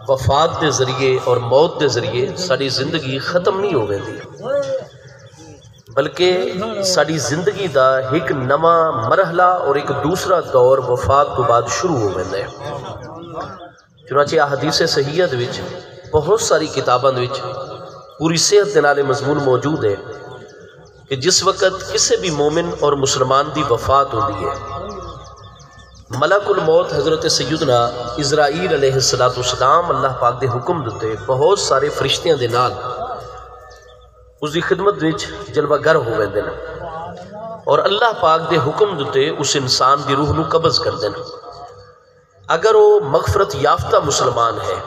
وفات دے ذریعے اور موت دے ذریعے ساری زندگی ختم نہیں ہو ویندی، بلکہ ساری زندگی دا ایک نواں مرحلہ اور ایک دوسرا دور وفات تو بعد شروع ہو ویندا ہے۔ چنانچہ احادیث صحیحہ دے وچ بہت ساری کتاباں دے وچ پوری صحت دے نال مضمون موجود ہے کہ جس وقت کسی بھی مومن اور مسلمان دی وفات ہوندی ہے، ملک الموت حضرت سیدنا اسرائیل علیہ السلام اللہ پاک دے حکم دیتے بہت سارے فرشتیاں دے نال اس دی خدمت وچ جلوہ گر ہو ویندے نے اور اللہ پاک دے حکم دیتے اس انسان دی روح نو قبض کر دین۔ اگر وہ مغفرت یافتہ مسلمان ہے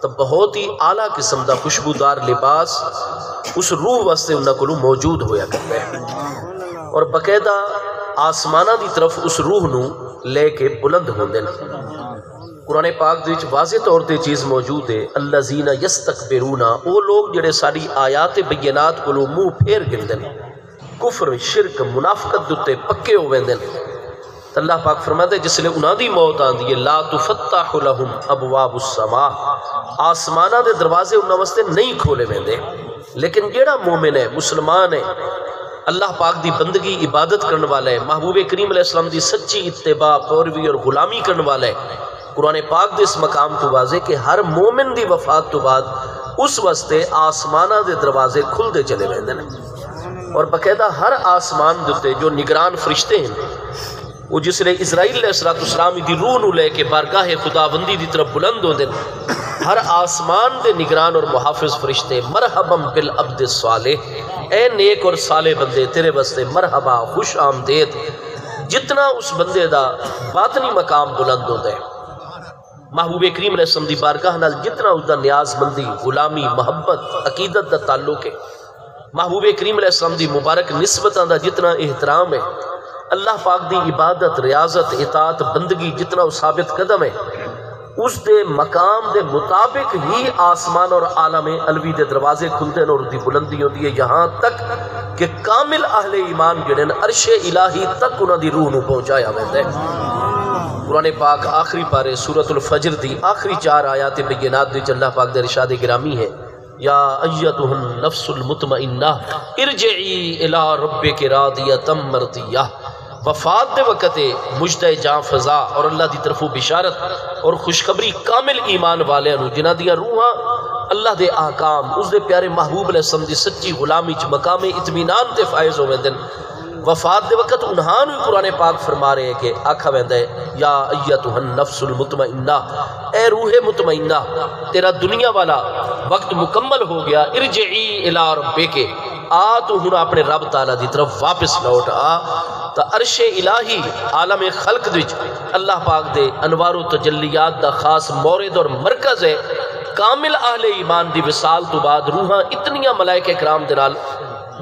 تو بہت ہی اعلیٰ قسم دا خوشبودار لباس اس روح واسطے انہاں کولوں موجود ہویا کرتا ہے اور باقاعدہ آسمانہ دی طرف اس روح نو لے کے بلند ہوندے نے۔ قرآن پاک دے وچ واضح طور تے چیز موجود ہے، الذین یستکبرون، او لوگ جڑے ساری آیات بینات کولوں منہ پھیر گندے نے، کفر شرک منافقت دے پکے ہو ویندے نے۔ تو اللہ پاک فرماتا ہے جس لئے انہاں دی موت آندی ہے لا تفتح لہم ابواب السماء، آسمانہ دے دروازے انہاں واسطے نہیں کھولے ویندے۔ لیکن جیڑا مومن ہے، مسلمان ہے، اللہ پاک دی بندگی عبادت کرنے والا ہے، محبوب کریم علیہ السلام دی سچی اتباع پیروی اور غلامی کرنے والا ہے، قرآن پاک دے اس مقام تو واضح کہ ہر مومن دی وفات تو بعد اس واسطے آسمانہ دے دروازے کھل دے چلے ویندے نے اور باقاعدہ ہر آسمان دے جو نگران فرشتے ہیں وہ جس لئے اسرائیل علیہ السلام دی روح نو لے کے بارگاہ خداوندی دی طرف بلند ہوندے ہیں، ہر آسمان دے نگران اور محافظ فرشتے مرحبا بالعبد الصالح، اے نیک اور صالح بندے تیرے واسطے مرحبا خوش آمدید۔ جتنا اس بندے دا باطنی مقام بلند ہوتا ہے، محبوب کریم علیہ السلام دی بارگاہ نال جتنا اس دا نیاز مندی، غلامی، محبت، عقیدت دا تعلق ہے، محبوب کریم علیہ السلام دی مبارک نسبتاں دا جتنا احترام ہے، اللہ پاک دی عبادت، ریاضت، اطاعت، بندگی جتنا ثابت قدم ہے، اس دے مقام دے مطابق ہی آسمان اور عالم علوی دے دروازے کھلتے ہیں اور دی بلندی ہوتی ہے، یہاں تک کہ کامل اہل ایمان جڑے عرش الہی تک انہاں دی روح نو پہنچایا ویندا ہے۔ قرآن پاک آخری پارے سورۃ الفجر دی آخری 4 آیات بینات وچ اللہ پاک دے ارشاد گرامی ہے، یا ایتھا النفس المطمئنہ ارجعی الی ربک راضیۃ مرضیہ۔ وفات دے وقت مجدہ جاں فضا اور اللہ دی طرفوں بشارت اور خوشخبری کامل ایمان والے نو جنہاں دیاں روحاں اللہ دے احکام اس دے پیارے محبوب علیہ السلام دی سچی غلامی چ مقام اطمینان تے فائز ہو ویندن۔ وفات دے وقت انہاں نو قرآن پاک فرما رہے ہیں کہ آکھا ویندا ہے یا ایتھا النفس المطمئنہ، اے روح مطمئنہ تیرا دنیا والا وقت مکمل ہو گیا، ارجعی الی ربک، آ تو ہن اپنے رب تعالیٰ دی طرف واپس لوٹ آ۔ تا عرش الہی عالم خلق وچ اللہ پاک دے انوار و تجلیات دا خاص مورد اور مرکز ہے۔ کامل اہل ایمان دی وصال تو بعد روحاں اتنیاں ملائکہ کرام دے نال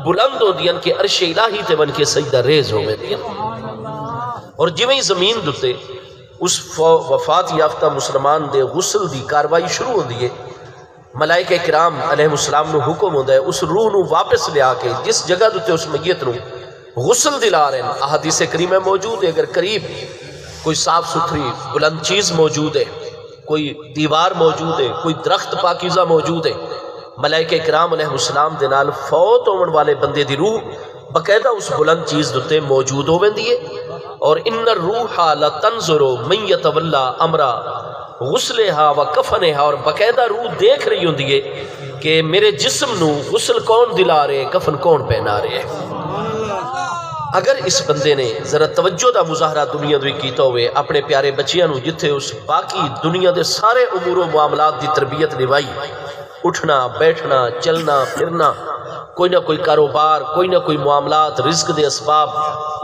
بلند ہو دیاں کہ عرش الہی تے بن کے سجدہ ریز ہو دیاں اور جویں زمین دتے اس وفات یافتہ مسلمان دے غسل دی کاروائی شروع ہوندی ہے، ملائکہ کرام علیہ السلام نو حکم ہوندا ہے اس روح نو واپس لیا کے جس جگہ دتے اس میت نو غسل دلا رہے ہیں۔ احادیث کریمہ موجود ہے، اگر قریب کوئی صاف ستھری بلند چیز موجود ہے، کوئی دیوار موجود ہے، کوئی درخت پاکیزہ موجود ہے، ملائکہ کرام علیہ السلام دے نال فوت ہون والے بندے دی روح باقاعدہ اس بلند چیز دتے موجود ہو ویندی ہے اور ان الروح لتنظر من یتولی امر غسلها و کفنها، اور باقاعدہ روح دیکھ رہی ہوندی ہے کہ میرے جسم نو غسل کون دلا رہے، کفن کون پہنا رہے ہیں۔ اگر اس بندے نے ذرا توجہ دا مظاہرہ دنیا دوی کیتا ہوئے اپنے پیارے بچیاں نو جتھے اس باقی دنیا دے سارے امور و معاملات دی تربیت نبھائی، اٹھنا بیٹھنا چلنا پھرنا، کوئی نہ کوئی کاروبار، کوئی نہ کوئی معاملات، رزق دے اسباب،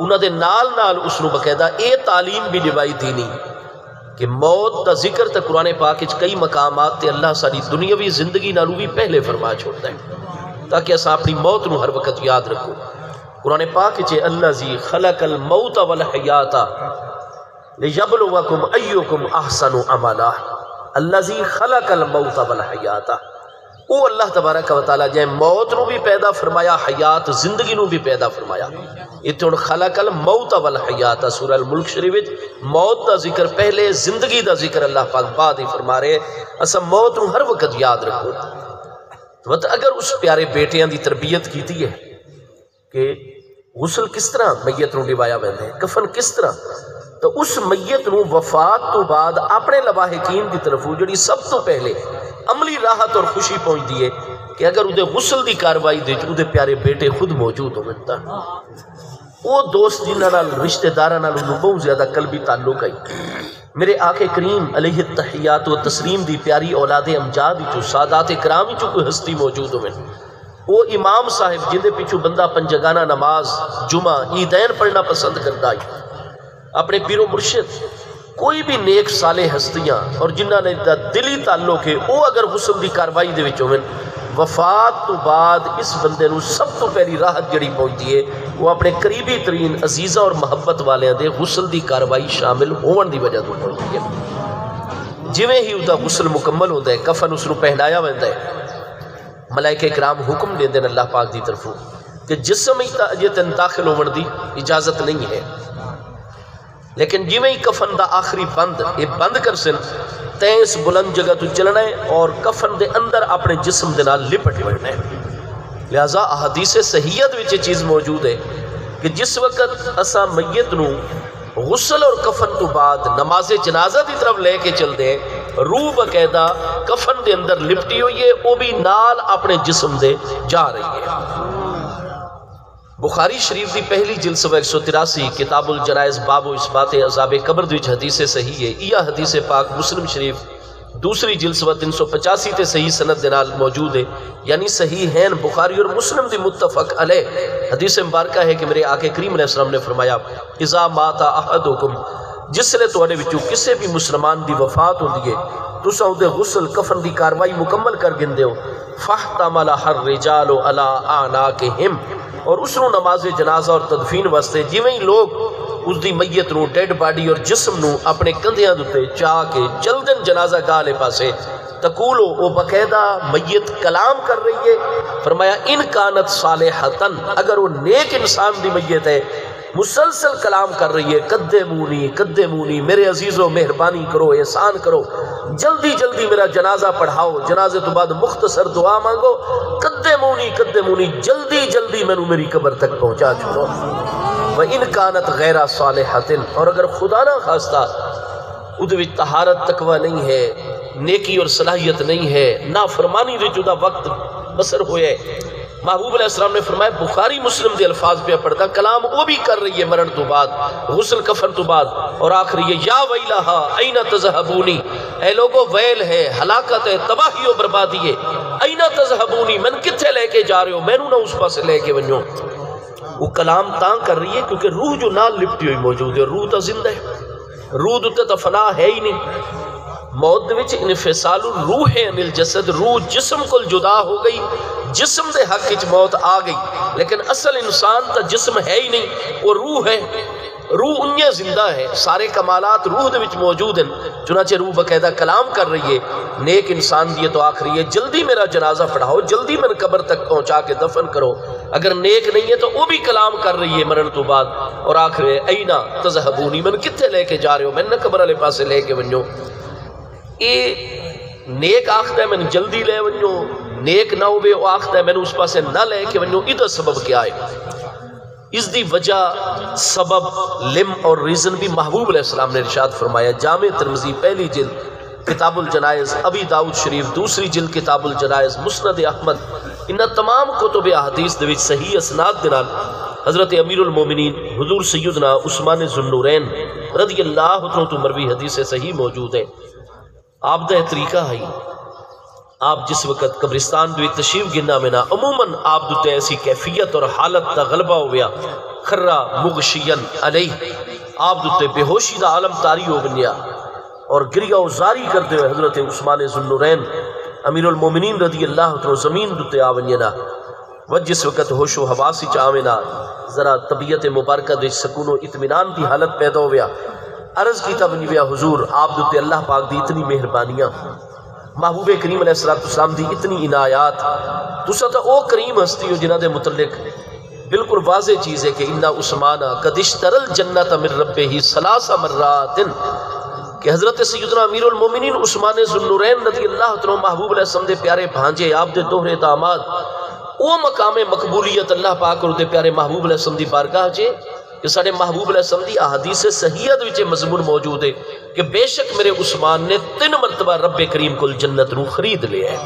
انہاں دے نال نال اس نو باقاعدہ اے تعلیم بھی نبھائی دینی کہ موت دا ذکر تے قرآن پاک وچ کئی مقامات تے اللہ ساری دنیاوی زندگی نالوں بھی پہلے فرما چھوڑتا ہے تاکہ اساں اپنی موت نو ہر وقت یاد رکھو۔ قرآن پاک وچ الذی خلق الموت والحیات لیبلوکم ایکم احسن عملا، الذی خلق الموت والحیات، وہ اللہ تبارک و تعالیٰ جائے موت نو بھی پیدا فرمایا، حیات زندگی نو بھی پیدا فرمایا۔ اتن خلق الموت والحیات سورہ الملک شریف موت دا ذکر پہلے، زندگی دا ذکر اللہ پاک بعد ہی فرما رہے۔ اسا موت نو ہر وقت یاد رکھو۔ اگر اس پیارے بیٹیاں دی تربیت کیتی ہے کہ غسل کس طرح میت نو ڈبایا ویندے ہے، کفن کس طرح، تو اس میت نو وفات تو بعد اپنے لواحقین کی طرف جڑی سب تو پہلے عملی راحت اور خوشی پہنچ دیئے کہ اگر اودے غسل دی کاروائی دے اودے پیارے بیٹے خود موجود ہو منتا، وہ دوست جنہاں نال رشتہ داراں نال بہت زیادہ قلبی تعلق ہے۔ میرے آقا کریم علیہ التحیات و تسلیم دی پیاری اولاد امجاد چو سادات کرام چو کوئی ہستی موجود ہو وہ امام صاحب جن دے پیچھو بندہ پنجگانہ نماز جمعہ عیدین پڑھنا پسند کرتا ہے، اپنے پیر و مرشد کوئی بھی نیک صالح ہستیاں اور جنہاں نے دلی تعلق ہے وہ اگر غسل دی کاروائی دے وچ ہوئے وفات تو بعد اس بندے نو سب تو پہلی راحت جڑی پہنچتی ہے وہ اپنے قریبی ترین عزیزہ اور محبت والے دے غسل دی کاروائی شامل ہون دی وجہ تو پہنچتی ہے۔ جویں ہی ادا غسل مکمل ہوتا ہے، کفن اس نو پہنایا ویندا ہے، ملائکہ کرام حکم دے دین اللہ پاک دی طرفوں کہ جسم ہی تن داخل ہون دی اجازت نہیں ہے، لیکن جویں ہی کفن دا آخری بند یہ بند کر سن تے اس بلند جگہ تو چلنا ہے اور کفن دے اندر اپنے جسم دے نال لپٹ پڑنا ہے۔ لہذا احادیث صحیحت وچ یہ چیز موجود ہے کہ جس وقت اسا میت نو غسل اور کفن تو بعد نماز جنازہ دی طرف لے کے چل دیں، روح باقاعدہ کفن دے اندر لپٹی ہوئی ہے، وہ بھی نال اپنے جسم دے جا رہی ہے۔ بخاری شریف دی پہلی جلد صفحہ 183 کتاب الجنائز باب و اثبات عذاب قبر دی حدیث صحیح ہے۔ یہ حدیث پاک مسلم شریف دوسری جلد صفحہ 385 تے صحیح سند دے نال موجود ہے، یعنی صحیح ہیں بخاری اور مسلم دی متفق علیہ حدیث مبارکہ ہے کہ میرے آقا کریم علیہ السلام نے فرمایا اذا مات احدکم، جس لے تواڈے وچوں کسے بھی مسلمان دی وفات ہوندی ہے تساں دے غسل کفن دی کاروائی مکمل کر گندے ہو، فاحتمل الرجال علی اعناقہم، اور اس نو نماز جنازہ اور تدفین واسطے جویں ہی لوگ اس دی میت نو ڈیڈ باڈی اور جسم نو اپنے کندھیاں دے چاہ کے چلدن جنازہ گاہ لے پاسے تقولو، وہ باقاعدہ میت کلام کر رہی ہے، فرمایا ان کانت صالحتن، اگر وہ نیک انسان دی میت ہے مسلسل کلام کر رہی ہے قدمونی قدمونی، میرے عزیزو مہربانی کرو احسان کرو، جلدی جلدی میرا جنازہ پڑھاؤ، جنازے تو بعد مختصر دعا مانگو، قدمونی قدمونی، جلدی جلدی میں میری قبر تک پہنچا چھوڑو۔ وَإِنْ كَانَتْ غَيْرَ صَالِحَةٍ، اور اگر خدا نہ خواستہ ادھے وچ طہارت تقوی نہیں ہے، نیکی اور صلاحیت نہیں ہے، نافرمانی دے جدا وقت بسر ہوئے، محبوب علیہ السلام نے فرمایا بخاری مسلم دے الفاظ پہ پڑھتا کلام وہ بھی کر رہی ہے مرن تو بعد غسل کفن تو بعد، اور آخری ہے یا ویلہا این تذہبونی، اے لوگو ویل ہے، ہلاکت ہے، تباہی و بربادی ہے، این تذہبونی، من کتھے لے کے جا رہے ہو، میں نہ اس پاس لے کے ونجو۔ وہ کلام تاں کر رہی ہے کیونکہ روح جو نال لپٹی ہوئی موجود ہے، روح تا زندہ ہے، روح دوتے تا فنا ہے ہی نہیں۔ موت وچ انفصال الروح عن الجسد، روح جسم کو جدا ہو گئی، جسم دے حق وچ موت آ گئی، لیکن اصل انسان تا جسم ہے ہی نہیں، وہ روح ہے، روح انہیں زندہ ہے، سارے کمالات روح دے وچ موجود ہیں، چنانچہ روح باقاعدہ کلام کر رہی ہے نیک انسان دیئے تو آخری ہے جلدی میرا جنازہ پڑھاؤ، جلدی من قبر تک پہنچا کے دفن کرو، اگر نیک نہیں ہے تو وہ بھی کلام کر رہی ہے مرن تو بعد، اور آخری ہے اینا تذہبونی، من کتھے لے کے جا رہے ہو، میں نہ قبر علیہ پاسے لے کے ونجو۔ یہ نیک آخدہ ہے میں جلدی لے ونجو، نیک نہ ہوئے وہ آخدہ ہے میں اس پاسے نہ لے کے ونجو، ادھا سبب کیا ہے؟ اس دی وجہ سبب لم اور ریزن بھی محبوب علیہ السلام نے ارشاد فرمایا۔ جامع ترمذی پہلی جلد کتاب الجنائز، ابی داؤد شریف دوسری جلد کتاب الجنائز، مسند احمد، انہا تمام کتب احادیث دے وچ صحیح اسناد دے نال حضرت امیر المومنین حضور سیدنا عثمان ذو النورین رضی اللہ عنہ تو مروی حدیث صحیح موجود ہے۔ آپ دا طریقہ ہے آپ جس وقت قبرستان دوی تشریف گننا میں نا عموماً آپ دوتے ایسی کیفیت اور حالت تا غلبہ ہویا خرہ مغشین علیہ، آپ دوتے بے ہوشی دا عالم تاری ہو بنیا اور گریہ و زاری کرتے ہوئے حضرت عثمان ذو النورین امیر المومنین رضی اللہ عنہ زمین دوتے آونینا، وہ جس وقت ہوش و حواسی چاہوینا ذرا طبیعت مبارکہ دے سکون و اطمینان دی حالت پیدا ہویا، عرض کی تب نبیہ حضور آپ دوتے اللہ پاک دی اتنی مہربانیاں، محبوب کریم علیہ السلام دی اتنی عنایات تسا تو او کریم ہستی ہو جنہ دے متعلق بالکل واضح چیز ہے کہ اِنَّا عثمانَ قَدْ اشْتَرَى الْجَنَّةَ مِن رَبِّهِ ثَلَاثَ مَرَّاتٍ کہ حضرت سیدنا امیر المومنین عثمان ذوالنورین رضی اللہ عنہ محبوب علیہ السلام دے پیارے بھانجے آپ دے دوہرے داماد او مقام مقبولیت اللہ پاک اور دے پیارے محبوب علیہ السلام دی بارگاہ جے کہ ساڑے محبوب علیہ السلام دی احادیث صحیحہ وچ مضمون موجود ہے کہ بے شک میرے عثمان نے 3 مرتبہ رب کریم کو جنت رو خرید لیا ہے۔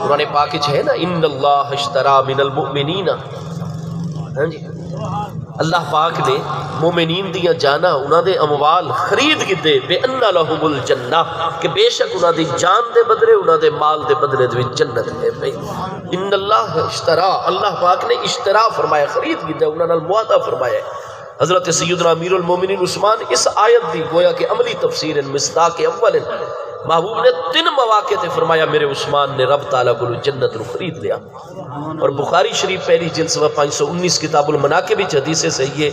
قرآن پاک ہے نا ان اللہ اشترا من المؤمنین، ہاں جی اللہ پاک نے مومنین دیا جانا انہاں دے اموال خرید کی دے بے انہ لہم الجنہ کہ بے شک انہاں دی جان دے بدلے انہاں دے مال دے بدلے دے جنت ہے بھئی۔ ان اللہ اشترا، اللہ پاک نے اشترا فرمایا، خرید کی دے انہاں نال معاہدہ فرمایا ہے۔ حضرت سیدنا امیر المومنین عثمان اس آیت دی گویا کہ عملی تفسیر مصداق اول محبوب نے 3 مواقع تے فرمایا میرے عثمان نے رب تعالیٰ کو جنت رو خرید لیا۔ اور بخاری شریف پہلی جلد صفحہ 519 کتاب المناقب وچ حدیث صحیح ہے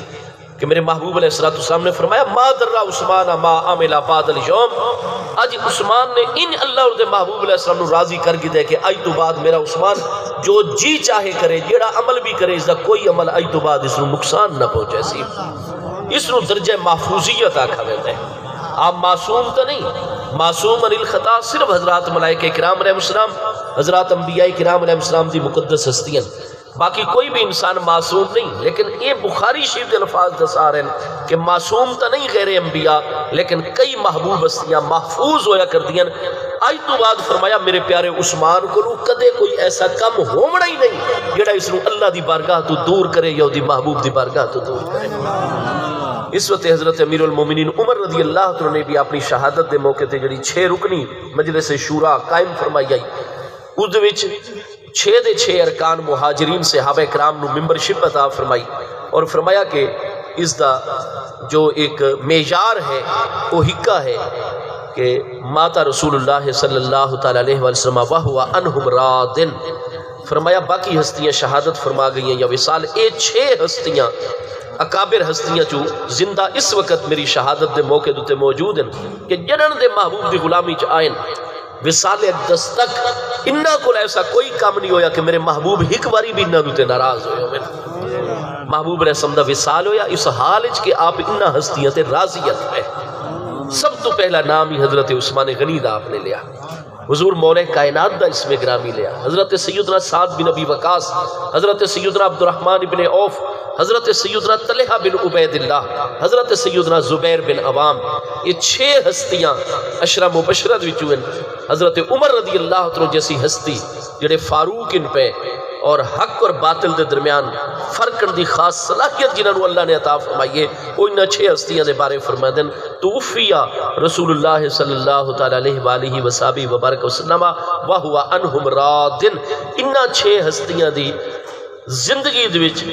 کہ میرے محبوب علیہ السلام نے فرمایا ما در عثمان ما عمل بعد اليوم، آج عثمان نے ان اللہ اور دے محبوب علیہ السلام نو راضی کر گئے کہ آج تو بعد میرا عثمان جو جی چاہے کرے، جیڑا عمل بھی کرے، اس دا کوئی عمل آج تو بعد اس نو نقصان نہ پہنچے سی، اس نو درجہ محفوظیت آکھا دیتا ہے۔ آپ معصوم تو نہیں، معصوم عن الخطا صرف حضرات ملائکہ کرام علیہ السلام، حضرات انبیاء کرام علیہ السلام دی مقدس ہستیاں، باقی کوئی بھی انسان معصوم نہیں۔ لیکن یہ بخاری شریف کے الفاظ دسا رہے ہیں کہ معصوم تو نہیں غیر انبیاء، لیکن کئی محبوب ہستیاں محفوظ ہویا کر دیا۔ آج تو بعد فرمایا میرے پیارے عثمان کو کدے کوئی ایسا کم ہونا ہی نہیں جڑا اس نو اللہ دی بارگاہ تو دور کرے یا دی محبوب دی بارگاہ تو دور کرے۔ اس وقت حضرت امیر المومنین عمر رضی اللہ عنہ نے بھی اپنی شہادت دے موقع تے جڑی 6 رکنی مجلس شورا قائم فرمائی آئی، اس وچ 6 دے 6 ارکان مہاجرین صحابہ کرام نو ممبرشپ عطا فرمائی اور فرمایا کہ اس دا جو ایک معیار ہے وہ حقہ ہے کہ ماتا رسول اللہ صلی اللہ علیہ وسلم وہو عنہم رادن، فرمایا باقی ہستیاں شہادت فرما گئی ہیں یا وصال، اے 6 ہستیاں اکابر ہستیاں جو زندہ اس وقت میری شہادت دے موقع دوتے موجود ہیں کہ جنن دے محبوب دی غلامی چ آئین وصال اقدس تک انہاں کو ایسا کوئی کام نہیں ہویا کہ میرے محبوب ایک باری بھی انہاں دوتے ناراض ہوئے ہوئے۔ محبوب علیہ السلام دا وصال ہویا اس حال وچ کہ آپ انہاں ہستیاں تے راضیت ہے۔ سب تو پہلا نام ہی حضرت عثمان غنی دا آپ نے لیا، حضور مولا کائنات دا اس میں گرامی لیا، حضرت سیدنا سعد بن ابی وقاص، حضرت سیدنا عبد الرحمن بن عوف، حضرت سیدنا طلحہ بن عبید اللہ، حضرت سیدنا زبیر بن عوام، یہ 6 ہستیاں عشرہ مبشرت وچوں ہیں۔ حضرت عمر رضی اللہ عنہ جیسی ہستی جڑے فاروق ان پہ اور حق اور باطل دے درمیان فرق کرنے دی خاص صلاحیت جنہوں نے اللہ نے عطا فرمائی ہے، وہ انہاں 6 ہستیاں دے بارے فرمائے دیں توفیہ رسول اللہ صلی اللہ علیہ وآلہ وسلم وبارک وسلم وہو عنہم رادن۔ انہاں 6 ہستیاں دی زندگی دوچ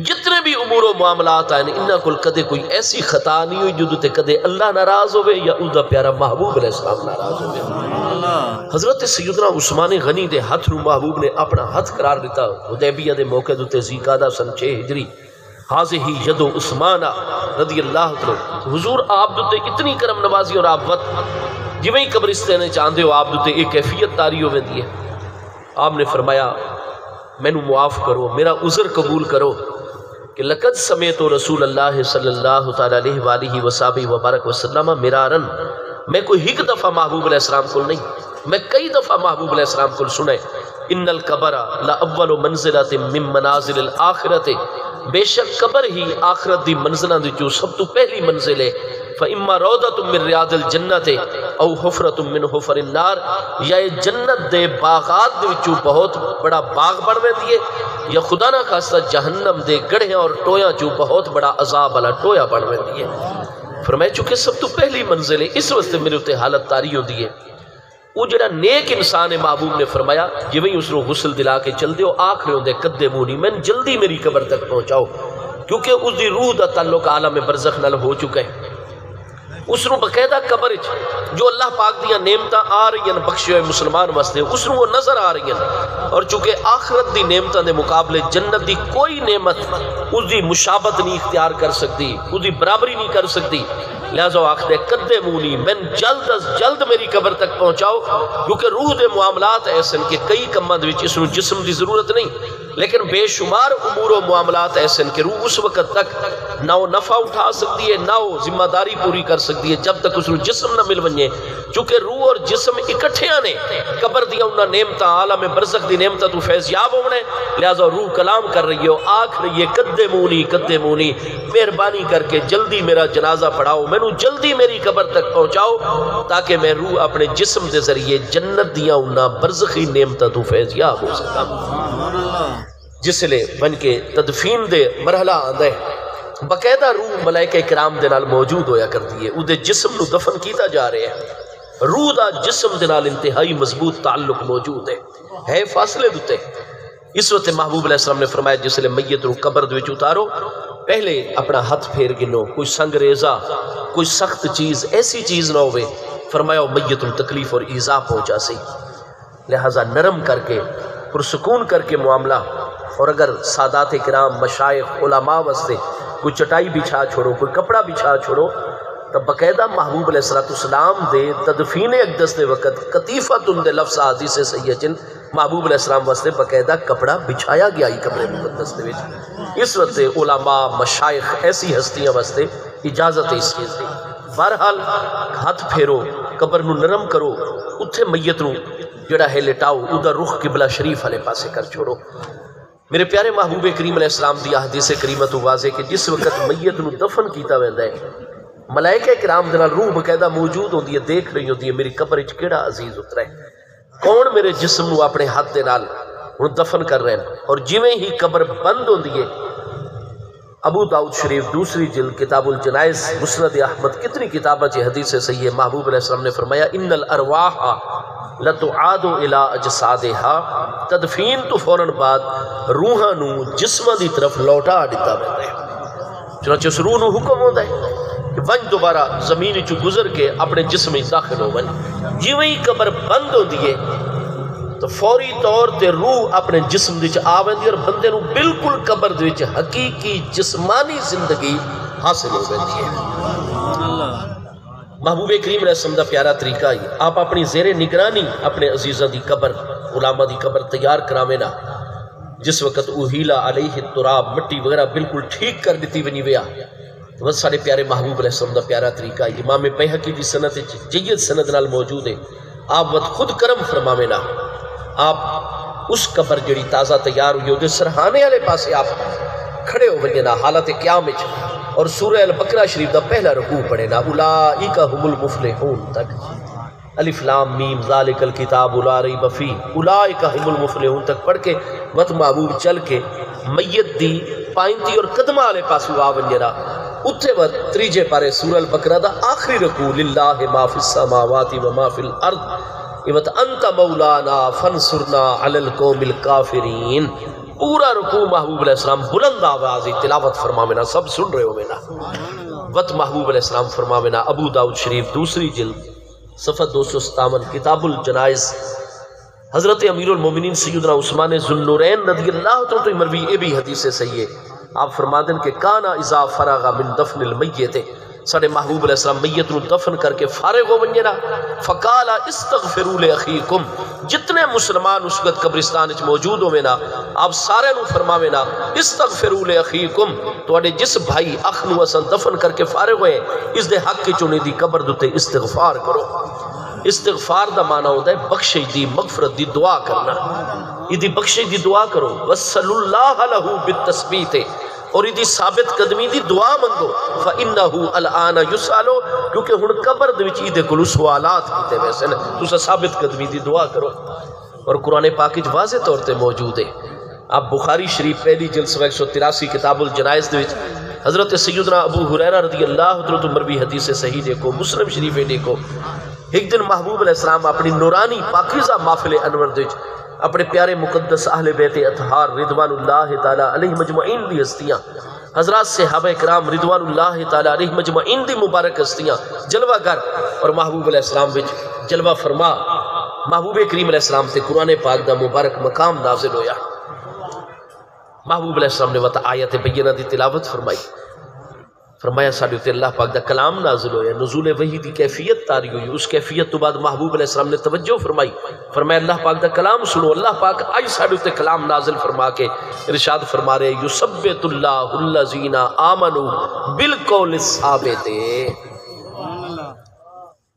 جتنے بھی امور و معاملات آئے انہاں کل کدے کوئی ایسی خطا نہیں ہوئی جو تے کدے اللہ ناراض ہوئے یا اس دا پیارا محبوب علیہ السلام ناراض ہوئے۔ حضرت سیدنا عثمان غنی دے ہاتھ نو محبوب نے اپنا ہاتھ قرار دیتا حدیبیہ دے موقع دوتے ذیقعدہ سن 6 ہجری، حاضی ید عثمان رضی اللہ عنہ۔ حضور آپ دوتے اتنی کرم نوازی اور آپ وقت جویں قبرستان نے چاندے ہو آپ دوتے ایک کیفیت تاری ہوئے دی ہے۔ آپ نے فرمایا میں نو معاف کرو، میرا عذر قبول کرو کہ لقد سمیت رسول اللہ صلی اللہ علیہ وآلہ وسلم وبارک وسلم مرارن، میں کوئی ایک دفعہ محبوب علیہ السلام کو نہیں، میں کئی دفعہ محبوب علیہ السلام کو سنے ان القبر لأول منزلت من منازل الآخرت، بے شک قبر ہی آخرت دی منزلہ دی جو سب تو پہلی منزل ہے، فَإِمَّا رَوْضَةٌ مِّن رِّيَاضِ الْجَنَّةِ أَوْ حُفْرَةٌ مِّن حُفَرِ النَّارِ، یا یہ جنت دے باغات دے وچوں بہت بڑا باغ بن ویندی ہے یا خدا نہ خواستہ جہنم دے گڑھیاں اور ٹویاں چوں بہت بڑا عذاب والا ٹویا بن ویندی ہے۔ فرمائے چونکہ سب تو پہلی منزل ہے اس واسطے میرے تے حالت تاری ہوندی ہے۔ وہ جڑا نیک انسان ہے محبوب نے فرمایا جویں اس نو غسل دلا کے چل دیو آکھرے ہوندے قدے مونی میں جلدی میری قبر تک پہنچاؤ، کیونکہ اس دی روح دا تعلق عالم برزخ نال ہو چکا ہے۔ اس نو باقاعدہ قبر جو اللہ پاک دیاں نعمتاں آ رہی ہیں بخشے ہوئے مسلمان واسطے اس نو وہ نظر آ رہی ہیں، اور چونکہ آخرت دی نعمتاں دے مقابلے جنت دی کوئی نعمت اس دی مشابت نہیں اختیار کر سکتی، اس دی برابری نہیں کر سکتی۔ لہذا آخر قدمونی من جلد از جلد میری قبر تک پہنچاؤ، کیونکہ روح دے معاملات ایسے کہ کئی کماں وچ اس نوں جسم دی ضرورت نہیں، لیکن بے شمار امور و معاملات ایسے کہ روح اس وقت تک نہ وہ نفع اٹھا سکتی ہے، نہ وہ ذمہ داری پوری کر سکتی ہے جب تک اس نوں جسم نہ مل ونجے، چونکہ روح اور جسم اکٹھیاں نے قبر دیا انہاں نعمتاں عالم برزخ دی نعمتاں تو فیض یاب ہونے، لہذا روح کلام کر رہی ہے، آکھ رہی ہے قدمونی قدمونی، مہربانی کر کے جلدی میرا جنازہ پڑھاؤ، میں جلدی میری قبر تک پہنچاؤ تاکہ میں روح اپنے جسم دے ذریعے جنت دیا انہاں برزخی نعمتاں تو فیض یاب ہو سکتا، جس لئے بن کے تدفین دے مرحلہ آندھے باقاعدہ روح ملائکہ کرام دے نال موجود ہویا کرتی ہے، او دے جسم نو دفن کیتا جا رہے ہیں، روح دا جسم دے نال انتہائی مضبوط تعلق موجود ہے فاصلے دوتے۔ اس وقت محبوب علیہ السلام نے فرمایا جس لئے میت رو قبر دوچ اتارو، پہلے اپنا ہاتھ پھیر گنو، کوئی سنگ ریزہ کوئی سخت چیز ایسی چیز نہ ہوئے، فرمایا میت رو تکلیف اور ایذا پہنچا سی، لہذا نرم کر کے پرسکون کر کے معاملہ، اور اگر سادات کرام مشائخ علماء واسطے کوئی چٹائی بچھا چھوڑو کوئی کپڑا بچھا چھوڑو، تب باقاعدہ محبوب علیہ السلام دے تدفین اقدس دے وقت قطیفتن دے لفظ حدیث صحیح چن محبوب علیہ السلام واسطے باقاعدہ کپڑا بچھایا گیا ہی قبر مقدس دے وچ، اس وقت علماء مشائخ ایسی ہستیاں واسطے اجازت اس چیز دی۔ بہرحال ہاتھ پھیرو، قبر نو نرم کرو، اتھے میت نو جڑا ہے لٹاؤ، ادھر رخ قبلہ شریف والے پاسے کر چھوڑو۔ میرے پیارے محبوب کریم علیہ السلام دی حدیث کریمہ تو واضح کہ جس وقت میت نو دفن کیتا ویندا ہے، ملائکہ کرام دے نال روح باقاعدہ موجود ہوندی ہے، دیکھ رہی ہوندی ہے میری قبر وچ کیڑا عزیز اترا ہے، کون میرے جسم نو اپنے ہاتھ دے نال ہن دفن کر رہے ہیں، اور جویں ہی قبر بند ہوندی ہے، ابو داؤد شریف دوسری جلد کتاب الجنائز مسند احمد کتنی کتابہ چی حدیث صحیح ہے، محبوب علیہ السلام نے فرمایا ان الارواح لتعاد الى اجسادها، تدفین تو فوراً بعد روحاں نو جسمہ دی طرف لوٹا دیتا ہے، چنانچہ اس روح نو حکم ہوتا ہے کہ ونج دوبارہ زمین چو گزر کے اپنے جسم داخل ہو ون، جیویں ہی قبر بند ہو دیئے تو فوری طور تے روح اپنے جسم دیچ آوندی اور بندے نو بالکل قبر دیچ حقیقی جسمانی زندگی حاصل ہو گئی ہے۔ محبوب کریم علیہ السلام دا پیارا طریقہ ہی آپ اپنی زیر نگرانی اپنے عزیزہ دی قبر علامہ دی قبر تیار کراوے نا، جس وقت اوہیلا علیہ التراب مٹی وغیرہ بالکل ٹھیک کر دیتی ونی ویا، تو بس سارے پیارے محبوب علیہ السلام دا پیارا طریقہ ہی امام بیہقی دی سند جید سند نال موجود ہے، آپ وقت خود کرم فرماوے نا، آپ اس قبر جڑی تازہ تیار ہوئی دے سرحانے والے پاسے آپ کھڑے ہو ونجے نا حالت قیام وچ، اور سورہ البقرہ شریف دا پہلا رکوع پڑھے نا اولئک هم المفلحون تک، الف لام میم ذالک الکتاب لا ریب فیہ، اولئک هم المفلحون تک پڑھ کے وقت محبوب چل کے میت دی پائنتی اور قدمہ والے پاسو آ ونجے نا، اتھے وقت تریجے پارے سورہ البقرہ دا آخری رکوع للہ ما فی السماوات و ما فی الارض ایوت انت مولانا فانصرنا علی القوم الکافرین، پورا رکوع محبوب علیہ السلام بلند آوازی تلاوت فرماوینا، سب سن رہے ہو مینا وقت محبوب علیہ السلام فرماوینا، ابو داؤد شریف دوسری جلد صفحہ 257 کتاب الجنائز حضرت امیر المومنین سیدنا عثمان ذوالنورین رضی اللہ تعالیٰ مروی یہ بھی حدیث صحیح ہے، آپ فرما دیں کہ کانا اذا فرغ من دفن المیت، سارے محبوب علیہ السلام میت نو دفن کر کے فارغ ہو ونجنا، فقالا استغفروا لأخیکم، جتنے مسلمان اس وقت قبرستان وچ موجود ہوئے نا آپ سارے نو فرماوے نا استغفروا لأخیکم، تواڈے جس بھائی اخ نو اساں دفن کر کے فارغ ہوئے اس دے حق چونے دی قبر دتے استغفار کرو۔ استغفار دا معنی ہوتا ہے بخشش دی مغفرت دی دعا کرنا، یہ دی بخشش دی دعا کرو، وصل اللہ لہو بالتثبیت، اور یہ ثابت قدمی دی دعا منگو، فَإِنَّهُ الْآنَ يُسْأَلُ، کیونکہ ہن قبر دوچ یہ کلو سوالات کیتے ویسے نا، تو ثابت قدمی دی دعا کرو، اور قرآن پاک واضح طور تے موجود ہے۔ آپ بخاری شریف پہلی جلد 183 کتاب الجنائز دوچ حضرت سیدنا ابو ہریرہ رضی اللہ عنہ مروی حدیث صحیح دیکھو، مسلم شریف دیکھو، ایک دن محبوب علیہ السلام اپنی نورانی پاکیزہ محفل انور دوچ اپنے پیارے مقدس اہل بیت اطہار رضوان اللہ تعالیٰ علیہ مجمعین دی ہستیاں، حضرات صحابہ کرام رضوان اللہ تعالیٰ علیہ مجمعین دی مبارک ہستیاں جلوہ گر، اور محبوب علیہ السلام وچ جلوہ فرما محبوب کریم علیہ السلام تے قرآن پاک دا مبارک مقام نازل ہویا، محبوب علیہ السلام نے وقت آیت بینہ دی تلاوت فرمائی، فرمایا ساڈے تے اللہ پاک دا کلام نازل ہویا، نزول وحی دی کیفیت تاری ہوئی، اس کیفیت تو بعد محبوب علیہ السلام نے توجہ فرمائی، فرمایا اللہ پاک دا کلام سنو۔ اللہ پاک آج ساڈے تے کلام نازل فرما کے ارشاد فرما رہے یثبت اللہ الذین آمنوا بالقول الثابت،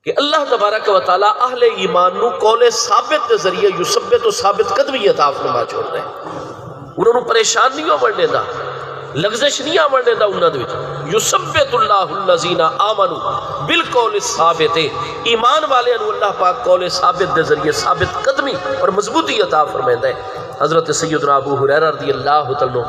کہ اللہ تبارک و تعالی اہل ایمان نو قول ثابت دے ذریعے یثبت و ثابت قدمی عطا فرما چھوڑ دے، انہوں نے پریشان نہیں ہو بڑھنے دا، لغزش نہیں آ بڑھنے دا انہوں نے یثبت اللہ الذین آمنوا بالقول الثابت، ایمان والے انہوں اللہ پاک قول ثابت دے ذریعے ثابت قدمی اور مضبوطی عطا فرمائے۔ حضرت سیدنا ابو ہریرہ رضی اللہ تعالیٰ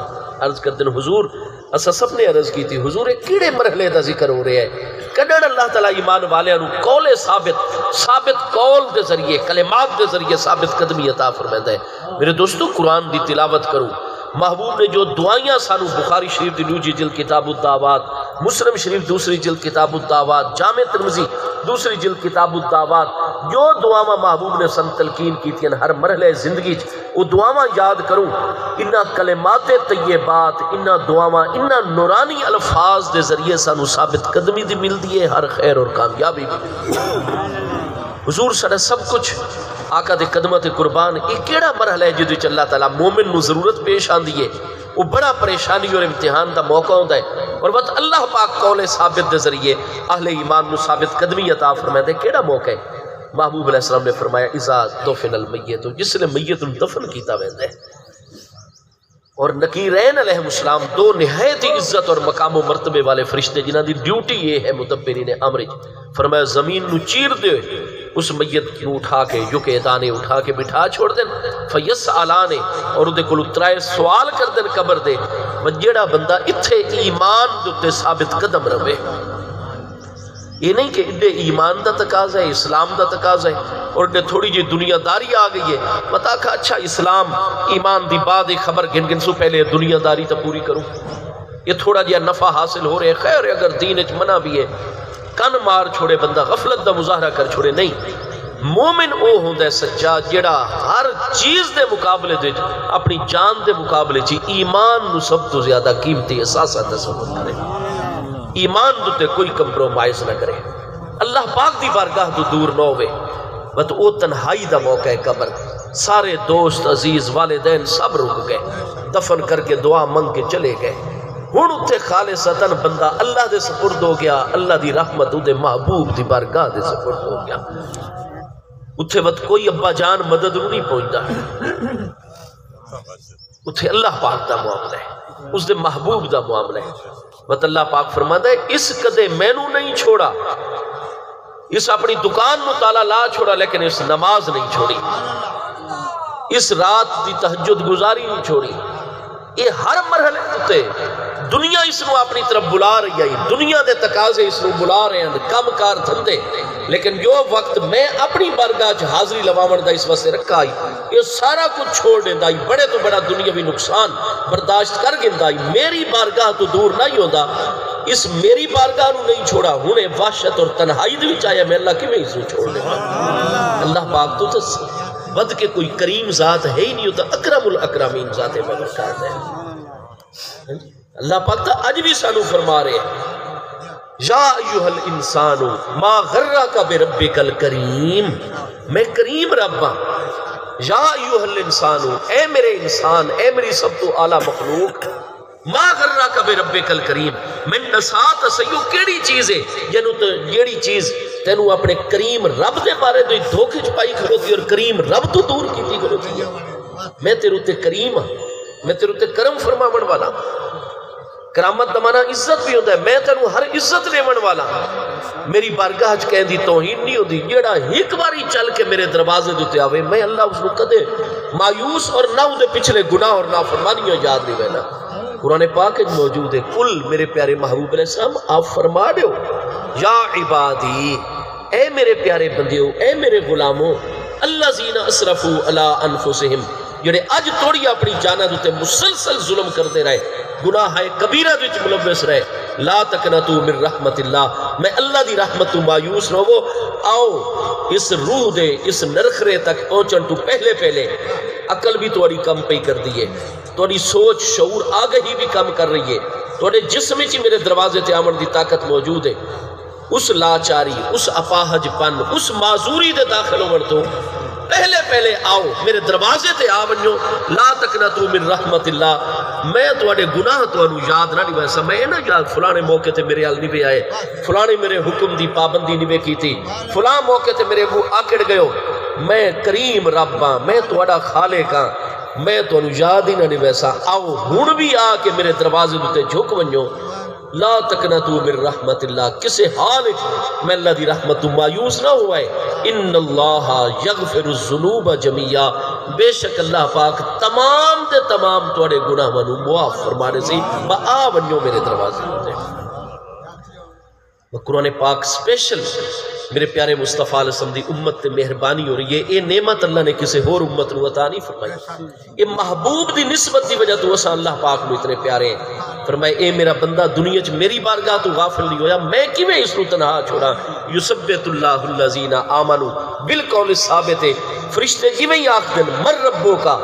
عرض کرتے ہیں حضور اسا سب نے عرض کی تھی حضور ایک کیڑے مرحلے دا ذکر ہو رہے ہیں کڈڑ اللہ تعالیٰ ایمان والے انہوں قول ثابت قول دے ذریعے کلمات دے ذریعے ثابت قدمی عطا فرمائے۔ میرے دوستو قرآن دی تلاوت کروں، محبوب نے جو دعائیاں سانو بخاری شریف دی دوسری جلد کتاب الدعوات، مسلم شریف دوسری جلد کتاب الدعوات، جامع ترمذی دوسری جلد کتاب الدعوات، جو دعاواں محبوب نے سن تلقین کی تھی ہر مرحلے زندگی وہ دعاواں یاد کروں، انہاں کلمات طیبات، انہاں دعاواں، انہاں نورانی الفاظ دے ذریعے سانو ثابت قدمی دی مل دیئے، ہر خیر اور کامیابی بھی۔ حضور سارا سب کچھ آقا دے قدمت قربان، ایک کیڑا مرحلہ ہے جدو چ اللہ تعالیٰ مومن نو ضرورت پیش آن دیئے، وہ بڑا پریشانی اور امتحان دا موقع ہوتا ہے، اور وقت اللہ پاک قول ثابت دے ذریعے اہل ایمان نو ثابت قدمی عطا فرمائے دے کیڑا موقع ہے؟ محبوب علیہ السلام نے فرمایا اذا دفن المیت، جس نے میت دفن کیتا ویندے، اور نکیرین علیہ السلام دو نہایت عزت اور مقام و مرتبے والے فرشتے جنہاں دی ڈیوٹی یہ ہے مدبرین امرج، فرمایا زمین نو چیر دے اس میت نو اٹھا کے یکے دانے اٹھا کے بٹھا چھوڑ دیں، فیسعلانے اور دے کل اترائے سوال کر دیں قبر دے، جیڑا بندہ اتھے ایمان دوتے ثابت قدم رہے، یہ نہیں کہ اڈے ایمان دا تقاضا ہے، اسلام دا تقاضا ہے، اور اڈے تھوڑی جی دنیا داری آ گئی ہے، بتا کھا اچھا اسلام ایمان دی بعد خبر گن سو پہلے دنیا داری تا پوری کروں، یہ تھوڑا جیا نفع حاصل ہو رہے، خیر اگر دین اچ منع بھی ہے، کن مار چھوڑے بندہ غفلت دا مظاہرہ کر چھوڑے، نہیں، مومن او ہوندہ ہے سچا جڑا ہر چیز دے مقابلے دے اپنی جان دے مقابلے چی ایمان نو سب تو زیادہ قیمتی احساسات تصور کرے، ایمان دوتے کوئی کمپرومائز نہ کرے، اللہ پاک دی بارگاہ تو دور نہ ہوئے، بس او تنہائی دا موقع ہے قبر، سارے دوست عزیز والدین سب رک گئے، دفن کر کے دعا منگ کے چلے گئے، ہن اتھے خالصتاً بندہ اللہ دے سپرد ہو گیا، اللہ دی رحمت دے محبوب دی بارگاہ دے سپرد ہو گیا، اتھے وقت کوئی ابا جان مدد نہیں پہنچتا، اتھے اللہ پاک دا معاملہ ہے، اس دے محبوب دا معاملہ ہے، بس اللہ پاک فرماتا ہے اس کدے میں نو نہیں چھوڑا، اس اپنی دکان نو تالا لا چھوڑا، لیکن اس نماز نہیں چھوڑی، اس رات دی تہجد گزاری نہیں چھوڑی، یہ ہر مرحلے ہوتے دنیا اس نو اپنی طرف بلا رہی ہے، دنیا دے تقاضے اس نو بلا رہے ہیں، کم کار دھندے، لیکن جو وقت میں اپنی بارگاہ حاضری لواون دا اس واسطے رکھا آئی، یہ سارا کچھ چھوڑ دیندائی، بڑے تو بڑا دنیاوی نقصان برداشت کر گندائی، میری بارگاہ تو دور نہیں ہوتا، اس میری بارگاہ نو نہیں چھوڑا، ہونے وحشت اور تنہائی دے وچ آیا، میں اللہ کی میں اسو چھوڑ دے اللہ پاک تو تس بد کے کوئی کریم ذات ہے ہی نہیں ہوتا، اکرم الاکرامین ذات مبارکات ہے، اللہ پاک تا آج بھی سانو فرما رہے ہیں یا ایوہ الانسان ما غرک بربک الکریم، میں کریم رب ہاں، یا ایوہ الانسان اے میرے انسان، اے میری سب تو اعلیٰ مخلوق، ما غرک بربک الکریم، میں نسات سیو کیڑی چیز ہے جیڑی چیز تینو اپنے کریم رب دے بارے دوئی دھوکے چھپائی کھڑوتی اور کریم رب تو دور کی تھی کھڑوتی ہے، میں تیرے تے کریم ہاں، میں تیرے تے کرم فرماون والا، کرامت دمانا عزت بھی ہوتا ہے، میں تینوں ہر عزت لیون والا، میری بارگاہ چ کہن دی توہین نہیں ہوتی، جیڑا ایک باری چل کے میرے دروازے دوتے آوے، میں اللہ اس کو کدے مایوس اور نہ دے پچھلے گناہ اور نافرمانیاں یاد نہیں وینا، قرآن پاک موجود ہے، کل میرے پیارے محبوب علیہ السلام آپ فرما دے ہو یا عبادی، اے میرے پیارے بندیو، اے میرے غلاموں، الذین اسرفوا علی انفسہم، جڑے اج توڑی اپنی جانا دوتے مسلسل ظلم کرتے رہے، گناہ کبیرہ دوچ ملوث رہے، لا تقنطوا من رحمت اللہ، میں اللہ دی رحمت تو مایوس نہ ہو، آؤ اس روح دے اس نرخرے تک پہنچن تو پہلے عقل بھی توڑی کم پئی کر دیئے، توڑی سوچ شعور آگہی بھی کم کر رہی ہے، توڑے جسم چی میرے دروازے تے آمن دی طاقت موجود ہے، اس لاچاری، اس اپاہج پن، اس معذوری دے داخل ہو تو پہلے آؤ میرے دروازے تے آونجو، لا تقنطوا من رحمت اللہ، میں توڑے گناہ تو انو یاد نہ نہیں ویسا، میں نہ یاد فلانے موقع تے میرے حال نہیں بھی آئے، فلانے میرے حکم دی پابندی نہیں بھی کی تھی، فلان موقع تے میرے وہ آکڑ گئے ہو، میں کریم رب ہاں، میں توڑا خالق ہاں، میں تو انو یاد ہی نہ نہیں ویسا، آؤ ہون بھی آ کے میرے دروازے تے جھک ونجو، لا تقنطوا من رحمت اللہ، کسے حال میں اللہ دی رحمت مایوس نہ ہوا ہے، ان اللہ یغفر الذنوب جميعا، بے شک اللہ پاک تمام دے تمام توڑے گناہ منو معاف فرمانے سے آ ونجو میرے دروازے ہوتے ہیں۔ قرآن پاک سپیشل میرے پیارے مصطفیٰ علیہ وسلم دی امت تے مہربانی ہو رہی ہے، یہ نعمت اللہ نے کسے اور امت نو عطا نہیں فرمائی، یہ محبوب دی نسبت دی وجہ تو اسا اللہ پاک نو اتنے پیارے ہیں، فرمائے اے میرا بندہ دنیا چ میری بارگاہ تو غافل نہیں ہویا، میں کیویں اس نو تنہا چھوڑا، یثبت اللہ الذین آمنوا بالقول الثابت، فرشتے کیویں آکھدن من ربو کا،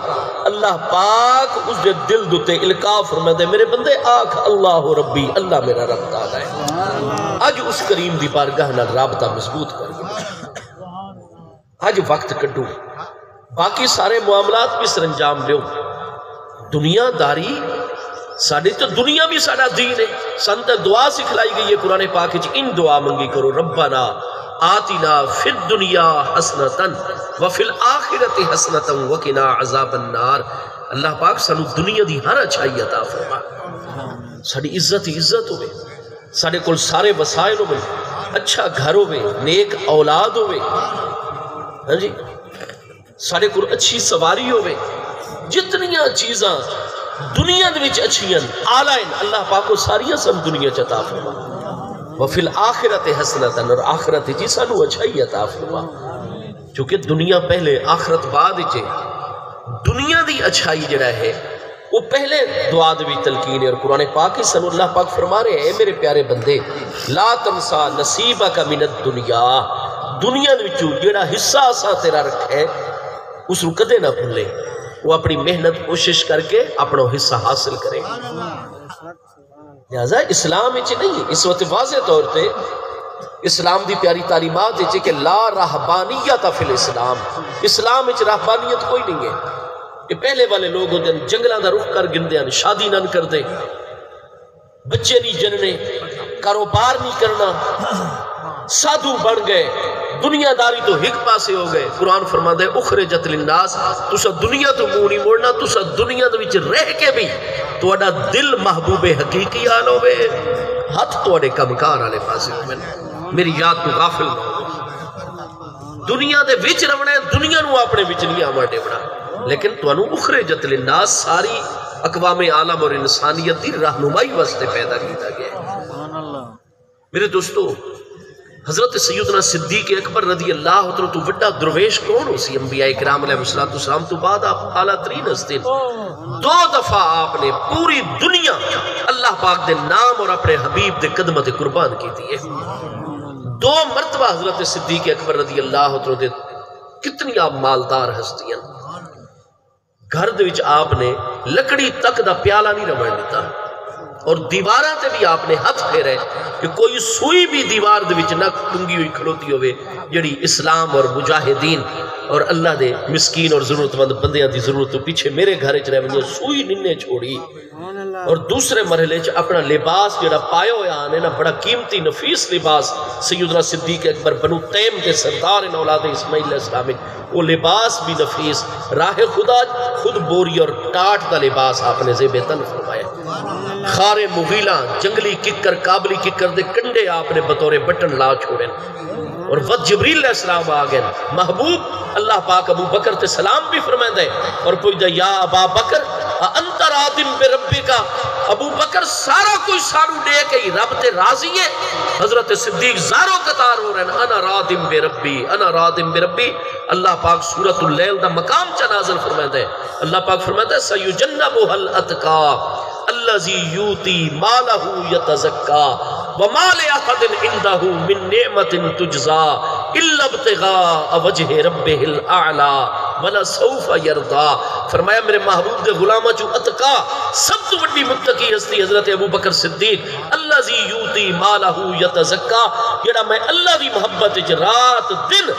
اللہ پاک اس دے دل دوتے القاء فرمائے دے میرے بندے آکھ اللہ ربی، اللہ میرا رب تعالی ہے، اج اس کریم دی بارگاہ نال رابطہ مضبوط کریے، اج وقت کڈو، باقی سارے معاملات بھی سر انجام لیو، دنیا داری ساڑھے تو دنیا بھی ساڑھا دین ہے، سنت دعا سکھلائی گئی ہے قرآن پاک وچ، ان دعا منگی کرو، ربنا آتنا فی الدنیا حسنتا وفی الآخرت حسنتا وقنا عذاب النار، اللہ پاک سانو دنیا دی ہر اچھائی عطا فرما، ساڑھی عزت ہی عزت ہوئے، ساڑھے کل سارے وسائل ہوئے، اچھا گھر ہوئے، نیک اولاد ہوئے، ہاں جی ساڑھے کل اچھی سواری ہوئے، جتنیاں چیزاں دنیا دے وچ اچھیاں آلائن اللہ پاک کو ساریاں سب دنیا چتا فرما، وفی الآخرت حسنتا، اور آخرت جی سانو اچھائی عطا فرما، چونکہ دنیا پہلے آخرت بعد چے، دنیا دی اچھائی جڑا ہے وہ پہلے دعا دی تلقین ہے، اور قرآن پاک ہی سنو اللہ پاک فرما رہے ہیں میرے پیارے بندے لا تنسا نصیبک من الدنیا، دنیا دے وچوں جڑا حصہ اساں تیرا رکھے اس کو کدے نہ بھولے، وہ اپنی محنت کوشش کر کے اپنا حصہ حاصل کرے، لہذا اسلام اچھ نہیں، اس وقت واضح طور پہ اسلام دی پیاری تعلیمات ہے کہ لا رہبانیت فی الاسلام، اسلام اچھ رہبانیت کوئی نہیں ہے، یہ پہلے والے لوگ ہوتے ہیں جنگلہ دا رخ کر گندے ہیں، شادی نہ کر دے، بچے نہیں جننے، کاروبار نہیں کرنا، سادھو بڑھ گئے، دنیا داری تو ہک پاسے ہو گئے، قرآن فرماتا ہے اخرجت للناس، تسا دنیا تو منہ نہیں موڑنا، تسا دنیا دے وچ رہ کے بھی تہاڈا دل محبوب حقیقی حال ہوئے، ہاتھ تہاڈے کمکار والے پاسے ہوئے، میری یاد تو غافل نہ ہو، دنیا دے وچ رہنا ہے، دنیا نو اپنے وچ نہیں آواں ڈیونا، لیکن تانوں اخرجت للناس ساری اقوام عالم اور انسانیت دی رہنمائی واسطے پیدا کیتا گیا ہے۔ میرے دوستو حضرت سیدنا صدیق اکبر رضی اللہ عنہ تو بڑا درویش کون ہو سی، انبیاء کرام علیہ السلام تو بعد آپ اعلیٰ ترین ہستے، دو دفعہ آپ نے پوری دنیا اللہ پاک دے نام اور اپنے حبیب دے قدمت قربان کی دیئے، دو مرتبہ حضرت صدیق اکبر رضی اللہ عنہ دے کتنی آپ مالدار ہستیاں، گھر دے وچ آپ نے لکڑی تک دا پیالہ نہیں رمائن دیتا، اور دیواراں تے بھی آپ نے ہاتھ پھیرے کہ کوئی سوئی بھی دیوار دے وچ نہ ٹنگی ہوئی کھلوتی ہوئے جڑی اسلام اور مجاہدین اور اللہ دے مسکین اور ضرورت مند بندیاں دی ضرورت تو پیچھے میرے گھر چ رہے سوئی ننے چھوڑی، اور دوسرے مرحلے چ اپنا لباس جڑا پایا ہوا آنے نا بڑا قیمتی نفیس لباس سیدنا صدیق اکبر بنو تیم کے سردار ان اولاد اسماعیل علیہ السلام، وہ لباس بھی نفیس، راہ خدا خود بوری اور ٹاٹ دا لباس آپ نے زیب تن فرمایا، خار مغیلہ جنگلی ککر کابلی ککر دے کنڈے آپ نے بطور بٹن لا چھوڑیں، اور وقت جبریل علیہ السلام آگئے، محبوب اللہ پاک ابو بکر تے سلام بھی فرمائے دے، اور پوچھ دے یا ابا بکر انت راضی بے ربی کا، ابو بکر سارا کوئی سارو دے کے رب تے راضی ہے، حضرت صدیق زاروں قطار ہو رہے ہیں، انا راضی بے ربی، انا راضی بے ربی، اللہ پاک سورۃ اللیل دا مقام چا نازل فرمائے دے، اللہ پاک فرمائے دے سیجنبها الاتقا الذی یوتی مالہ یتزکا وما لأحد عنده من نعمت تجزا الا ابتغاء وجہ ربہ الاعلی ولسوف یرضی. فرمایا میرے محبوب دے غلامہ چو اتقا سب تو بڑی متقی ہستی حضرت ابو بکر صدیق الذی یؤتی مالہ یتزکا، جڑا میں اللہ دی محبت وچ رات دن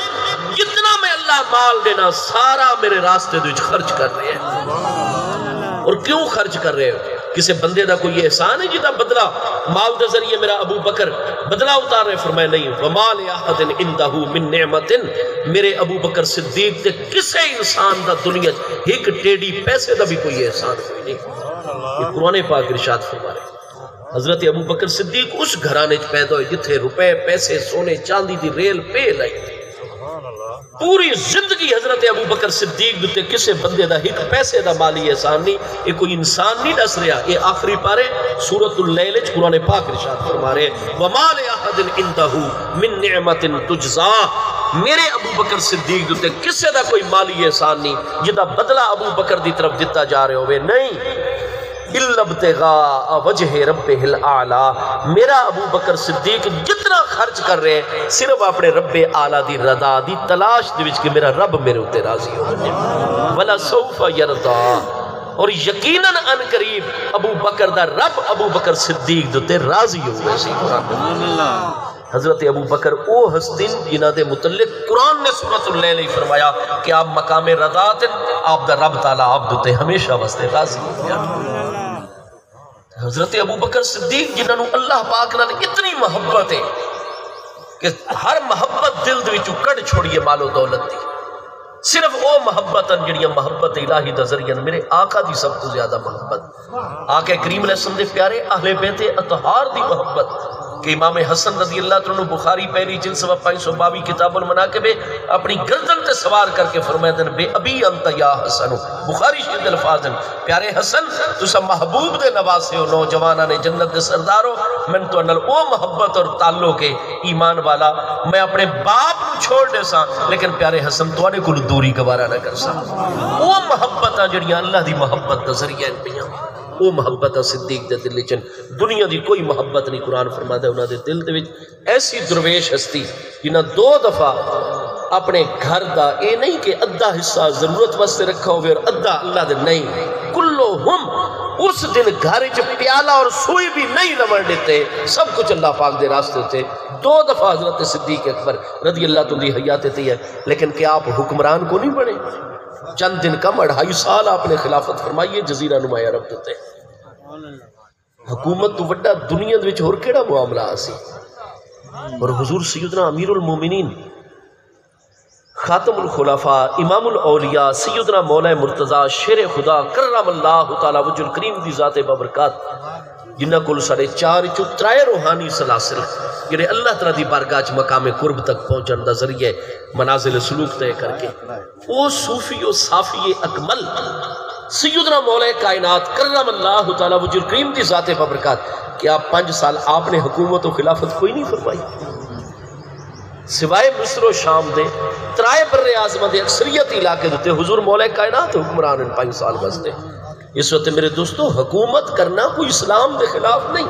جتنا میں اللہ مال دینا سارا میرے راستے وچ خرچ کر رہے ہیں. اور کیوں خرچ کر رہے ہو؟ کسی بندے دا کوئی احسان ہے جدا بدلہ مال دے ذریعے میرا ابو بکر بدلہ اتار رہے؟ فرمائے نہیں. وَمَا لِأَحَدٍ عِنْدَهُ مِن نِعْمَةٍ، میرے ابو بکر صدیق تے کسے انسان دا دنیا ایک ٹیڑی پیسے دا بھی کوئی احسان کوئی نہیں. یہ قرآن پاک ارشاد فرما رہے. حضرت ابو بکر صدیق اس گھرانے پیدا ہوئے جتھے روپے پیسے سونے چاندی دی ریل پہ لائی. پوری زندگی حضرت ابو بکر صدیق دوتے کسے بندے دا ایک پیسے دا مالی احسان نہیں. یہ کوئی انسان نہیں دس رہا. یہ آخری پارے سورۃ اللیل قرآن پاک ارشاد فرما رہے وَمَا لِأَحَدٍ عِنْدَهُ مِن نِعْمَةٍ تُجْزَىٰ، میرے ابو بکر صدیق دوتے کسے دا کوئی مالی احسان نہیں جدا بدلہ ابو بکر دی طرف دیتا جا رہے ہوئے نہیں. الا ابتغاء وجہ ربہ الاعلی، میرا ابو بکر صدیق جتنا خرچ کر رہے ہیں صرف اپنے رب اعلیٰ دی رضا دی تلاش دی وچ کہ میرا رب میرے اوتے راضی ہو جائے. ولا سوف یرضا، اور یقیناً ان قریب ابو بکر دا رب ابو بکر صدیق دوتے راضی ہوئے سی. حضرت ابو بکر او ہستین جنہ دے متعلق قرآن نے سورۃ اللیل ہی فرمایا کہ آپ مقام رضا تے آپ دا رب تعالیٰ آپ دوتے ہمیشہ واسطے راضی ہو. حضرت ابو بکر صدیق جنہوں نے اللہ پاک نے اتنی محبت ہے کہ ہر محبت دل دوچو کڑ چھوڑیے مال و دولت دی. صرف او محبت جڑیاں محبت الہی دا ذریعہ میرے آقا دی سب کو زیادہ محبت. آقا کریم علیہ السلام دے پیارے اہل بیت اطہار دی محبت کہ امام حسن رضی اللہ عنہ بخاری پہلی جلد سوا 522 کتاب المناقب اپنی گردن تے سوار کر کے فرمائے دن بے ابی انت یا حسن. بخاری شہد الفاظ پیارے حسن تو سب محبوب دے نواسے ہو، نوجوانہ نے جنت دے سردارو، من تو انل او محبت اور تعلق کے ایمان والا میں اپنے باپ نو چھوڑ دے سا لیکن پیارے حسن تو آنے کو دوری گوارا نہ کر سا. او محبت جڑیاں اللہ دی محبت دا ذریعہ ان پیاں وہ محبت صدیق دے دل چن دنیا دی کوئی محبت نہیں. قرآن فرما دے انہاں دے دل دے وچ ایسی درویش ہستی جنہاں 2 دفعہ اپنے گھر دا اے نہیں کہ ادھا حصہ ضرورت واسطے رکھا ہوئے اور ادھا اللہ دے نہیں. کلہم اس دن گھر وچ پیالہ اور سوئی بھی نہیں لوڑ دیتے، سب کچھ اللہ پاک دے راستے تھے. 2 دفعہ حضرت صدیق اکبر رضی اللہ تعالی حیات تھی ہے لیکن کہ آپ حکمران کو نہیں بنے. چند دن کم 2.5 سال آپ نے خلافت فرمائیے جزیرہ نمایاں عرب دیتے. حکومت تو وڈا دنیا دے وچ اور کیڑا معاملہ آسی. اور حضور سیدنا امیر المومنین خاتم الخلفاء امام الاولیاء سیدنا مولا مرتضی شیر خدا کرم اللہ تعالی وجہ الکریم دی ذات بابرکات جنہ کل 4.5 3 روحانی سلاسل جنہیں اللہ تعالیٰ دی بارگاہ مقام قرب تک پہنچن دا ذریعے منازل سلوک طے کر کے او صوفی و صافی اکمل سیدنا مولا کائنات کرم اللہ تعالیٰ وجہ الکریم دی ذات بابرکات کہ آپ 5 سال آپ نے حکومت و خلافت کوئی نہیں فرمائی سوائے مصر و شام دے 3 بر اعظم دے اکثریت علاقے دیتے حضور مولا کائنات حکمران ان 5 سال بستے. اس وقت میرے دوستو حکومت کرنا کوئی اسلام دے خلاف نہیں،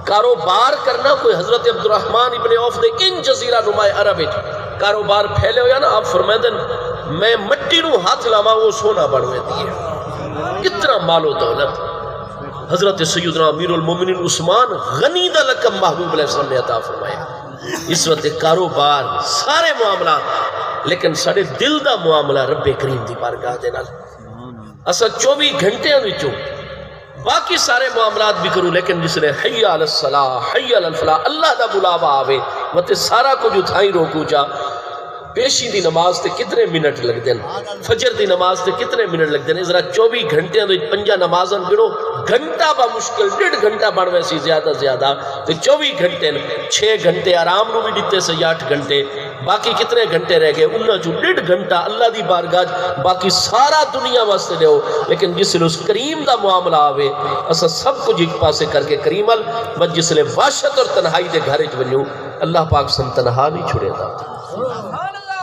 کاروبار کرنا کوئی حضرت عبدالرحمن ابن عوف دے ان جزیرہ نمائے عرب کاروبار پھیلے ہویا نا آپ فرمائدن میں مٹی نو ہاتھ لاما وہ سونا بڑھوے دیئے کتنا مال و دولت. حضرت سیدنا امیر المومنین عثمان غنی دا لقب محبوب علیہ السلام نے عطا فرمایا. اس وقت کاروبار سارے معاملات لیکن سارے دل دا معاملہ رب کریم دی بارگاہ دے نال اصل 24 گھنٹے وچوں باقی سارے معاملات بھی کروں لیکن جس نے حی علی الصلاح حی علی الفلاح اللہ دا بلاوا آوے مطلب سارا کو جو تھائیں روکو جا. پیشی دی نماز تے کتنے منٹ لگ دیں، فجر دی نماز تے کتنے منٹ لگ دیں. ذرا 24 گھنٹے دے 5 نمازن گنو گھنٹہ با مشکل 1.5 گھنٹہ بڑھوے سی زیادہ زیادہ تو 24 گھنٹے 6 گھنٹے آرام نو بھی دیتے سے 8 گھنٹے باقی کتنے گھنٹے رہ گئے انہاں جو 1.5 گھنٹہ اللہ دی بارگاہ باقی سارا دنیا واسطے دے ہو لیکن جس لئے اس کریم دا معاملہ آوے اسا سب کچھ ایک پاسے کر کے کریم بس جس لئے وحشت اور تنہائی دے گھرج بنیوں اللہ پاک سن تنہا نہیں چھڑے دا.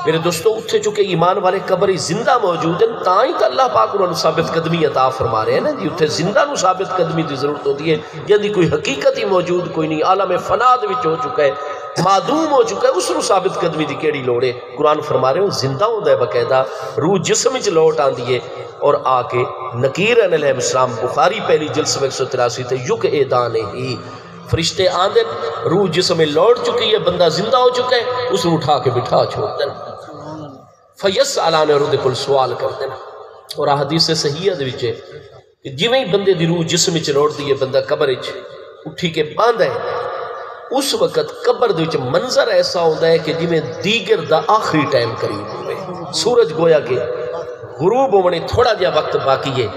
میرے دوستو اتھے چکے ایمان والے قبری زندہ موجود ہیں تائیں تو اللہ پاک انہوں نے ثابت قدمی عطا فرما رہے ہیں نا جی اتھے زندہ نو ثابت قدمی دی ضرورت ہوتی ہے جن دی کوئی حقیقت ہی موجود کوئی نہیں عالم فنا دے وچ ہو چکا ہے. معدوم ہو چکا ہے، اس نو ثابت قدمی دی کیڑی لوڑ ہے؟ قرآن فرما رہے ہو زندہ ہوندہ ہے باقاعدہ، روح جسم وچ لوٹ آندی ہے اور آ کے نکیر علیہ السلام بخاری پہلی جلد 183 تے یک ایدانے ہی فرشتے آندے روح جسم میں لوٹ چکی ہے، بندہ زندہ ہو چکا ہے، اس رو اٹھا کے بٹھا چھوڑ دینا، فیسألان اور دے کل سوال کر دینا۔ اور حدیث صحیحہ دے وچ کہ جویں بندے دی روح جسم وچ لوٹ دی ہے، بندہ قبر وچ اٹھی کے باندھ ہے، اس وقت قبر دے وچ منظر ایسا ہوندا ہے کہ جویں دیگر دا آخری ٹائم قریب ہوئے، سورج گویا کہ غروب ہونے تھوڑا جا وقت باقی ہے،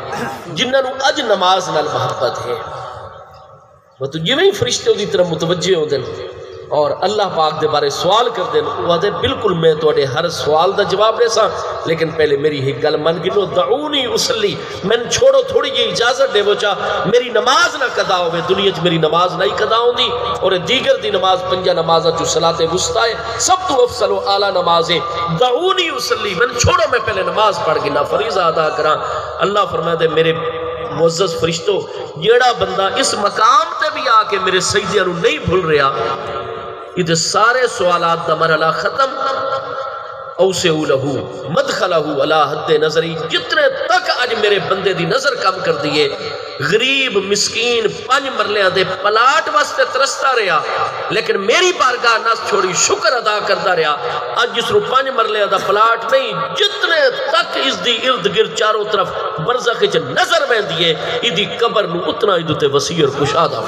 جنہاں نو اج نماز نال محبت ہے، وہ تو جویں فرشتے دی طرف متوجہ ہوندے اور اللہ پاک دے بارے سوال کر دیں، وہ آدھے بالکل میں توڑے ہر سوال دا جواب دے سا، لیکن پہلے میری ہی گل من گنو، دعونی اسلی، میں چھوڑو تھوڑی جی اجازت دے وہ چاہ میری نماز نہ قضا ہوئے، دنیا چ میری نماز نہیں قضا ہوندی، اور دیگر دی نماز پنجہ نماز جو صلاۃ وسطی ہے سب تو افضل و اعلیٰ نماز ہے، دعونی اسلی، میں چھوڑو میں پہلے نماز پڑھ گنا فریضہ ادا کراں۔ اللہ فرمائے دے میرے معزز فرشتو، جیڑا بندہ اس مقام تے بھی آ کے میرے سجدے نو نہیں بھول رہا، یہ سارے سوالات دا مرحلہ ختم، اوسعوا لہو مدخلہو علی حد نظری، جتنے تک اج میرے بندے دی نظر کم کر دیئے، غریب مسکین 5 مرلیاں دے پلاٹ واسطے ترستا رہا، لیکن میری بارگاہ نہ چھوڑی شکر ادا کرتا رہا، اج جس رو 5 مرلیاں دا پلاٹ نہیں، جتنے تک اس دی ارد گرد چاروں طرف برزخ چ نظر میں دیئے، ایدی قبر نو اتنا ایدو تے وسیع اور کشادہ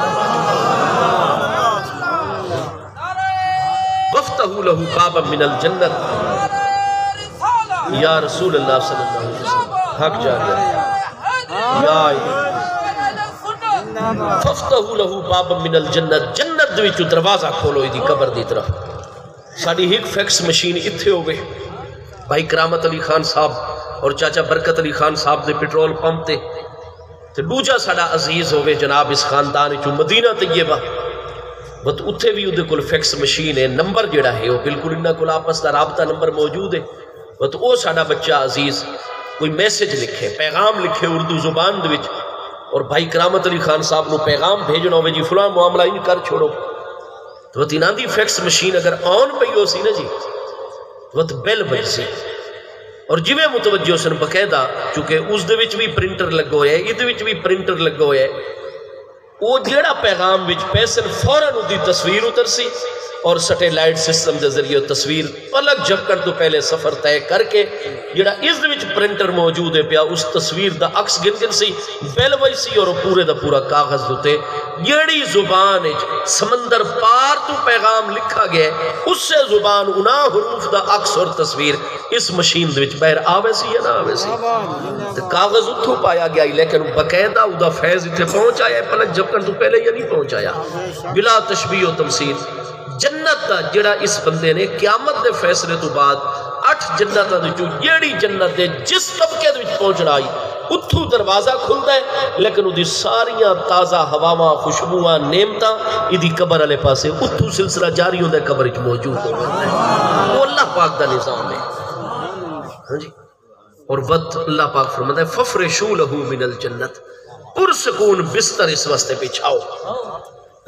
وفتحوا لہو بابا من الجنت۔ یا رسول اللہ صلی اللہ علیہ وسلم حق جا گیا، ففتحوا لہو بابا من الجنت، جنت دوی چو دروازہ کھولو ایدی قبر دی طرف۔ ساڑی ایک فیکس مشین اتھے ہوئے، بھائی کرامت علی خان صاحب اور چاچا برکت علی خان صاحب دے پیٹرول پمپ تے دوجا ساڑا عزیز ہوئے جناب اس خاندان چو مدینہ طیبہ، بت اتھے بھی ادھے کل فیکس مشین ہے، نمبر جڑا ہے وہ بالکل انہاں کل آپس دا رابطہ نمبر موجود ہے، بت او ساڑا بچہ عزیز کوئی میسج لکھے، پیغام لکھے اردو زبان دے وچ، اور بھائی کرامت علی خان صاحب نو پیغام بھیجنا ہوئے جی فلاں معاملہ ان کر چھوڑو، تو بت انہاں دی فیکس مشین اگر آن پئی ہو سی نا جی، بت بیل بج سی، اور جویں متوجہ سن بقیدہ، چونکہ اس دے وچ بھی پرنٹر لگو ہوئے ہے، ادھے وچ بھی پرنٹر لگو ہوئے ہے، وہ جیڑا پیغام وچ پیسن فوراً دی تصویر اتر سی، اور سیٹلائٹ سسٹم دے ذریعے تصویر پلک جھپکن تو پہلے سفر طے کر کے جڑا اس دے وچ پرنٹر موجود ہے پیا اس تصویر دا عکس گن سی بیل وئی سی، اور پورے دا پورا کاغذ دوتے جیڑی زبان سمندر پار تو پیغام لکھا گیا اس سے زبان انا حروف دا عکس اور تصویر اس مشین دے وچ باہر آوے سی یا نہ آوے سی، کاغذ اتھو پایا گیا، لیکن باقاعدہ او دا فیض اتھے پہنچایا ہے پلک جھپکن تو پہلے یا نہیں پہنچایا، بلا تشبیہ و تمثیل۔ جنت دا جڑا اس بندے نے قیامت دے فیصلے تو بعد 8 جنت دے جو جیڑی جنت دے جس طبقے دے پہنچنا آئی اتھو دروازہ کھلتا ہے، لیکن وہ دی ساریاں تازہ ہواواں خوشبوواں نعمتاں ادھی قبر علیہ پاسے اتھو سلسلہ جاری ہوندہ ہے، قبر موجود ہوتا ہے، وہ اللہ پاک دا نظام ہے۔ ہاں جی، اور وقت اللہ پاک فرماتا ہے فَفْرِشُوا لَهُ مِنَ الْجَنَّةِ، پرسکون بستر اس واسطے بچھاؤ۔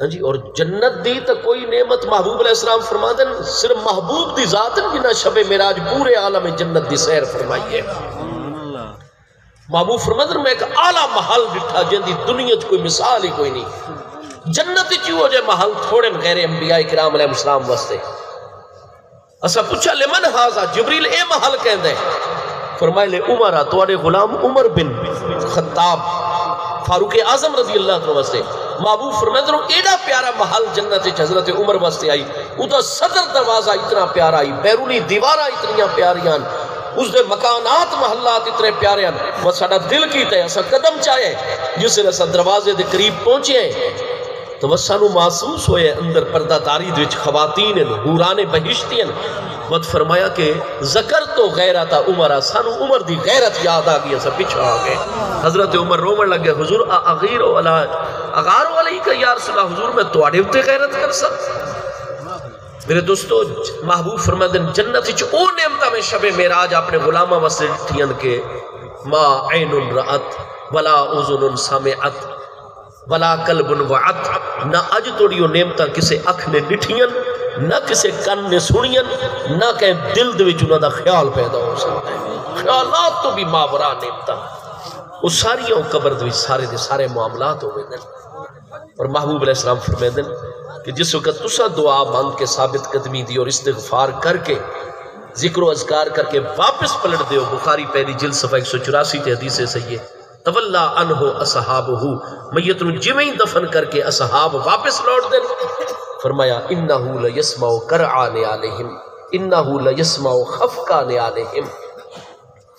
ہاں جی، اور جنت دی تا کوئی نعمت محبوب علیہ السلام فرما دیں صرف محبوب دی ذات جنہ شب معراج پورے عالم جنت دی سیر فرمائیے۔ محبوب فرما دیں میں ایک اعلیٰ محل ڈٹھا جن دی دنیا کوئی مثال ہی کوئی نہیں، جنت چیو جے محل تھوڑے غیر انبیاء کرام علیہ السلام واسطے۔ اسا پوچھا لمن ہاذا، جبریل اے محل کہندے، فرمائے لے عمرہ توڑے غلام عمر بن خطاب فاروق اعظم رضی اللہ عنہ واسطے۔ محبوب فرمائے دروں ایڈا پیارا محل جنت حضرت عمر واسطے آئی، ادھا صدر دروازہ اتنا پیارا آئی، بیرونی دیوارہ اتنیاں پیاریاں، اس دے مکانات محلات اتنے پیارے ہیں، وہ ساڑا دل کی تے ایسا قدم چاہے جس نے ایسا دروازے دے قریب پہنچے ہیں تو وہ سانو محسوس ہوئے اندر پردہ داری دوچ خواتین ہیں، حوران بہشتی ہیں۔ وقت فرمایا کہ ذکر تو غیرتا عمرہ، سانو عمر دی غیرت یاد آگیا، سا پیچھا آگئے۔ حضرت عمر رومن لگ گئے، حضور اغیرو علیہ کا یا رسول اللہ، حضور میں توڑے ہوتے غیرت کر سکتا۔ میرے دوستو محبوب فرما دن جنت چ او نعمتہ میں شب معراج اپنے غلامہ واسطے ڈٹھیاں کہ ما عین رأت ولا اذن سمعت ولا قلب وعت، نہ اج توڑیو نعمتہ کسے اکھ نے ڈٹھیاں نہ کسے کن نے سنین نہ کہ دل دے وچ انہاں دا خیال پیدا ہو سکتا ہے خیالات تو بھی ماورا نعمتا وہ ساریاں قبر دے وچ سارے دے سارے معاملات ہوئے دن اور محبوب علیہ السلام فرمائے دن کہ جس وقت تسا دعا مانگ کے ثابت قدمی دی اور استغفار کر کے ذکر و اذکار کر کے واپس پلٹ دیو بخاری پہلی جلد صفحہ 184 تے حدیث ہے صحیح تولا عنہ اصحابہ میت نو جویں دفن کر کے اصحاب واپس لوٹ دیں فرمایا انہو لیسمع کرعان علیہم انہو لیسمع خفقان علیہم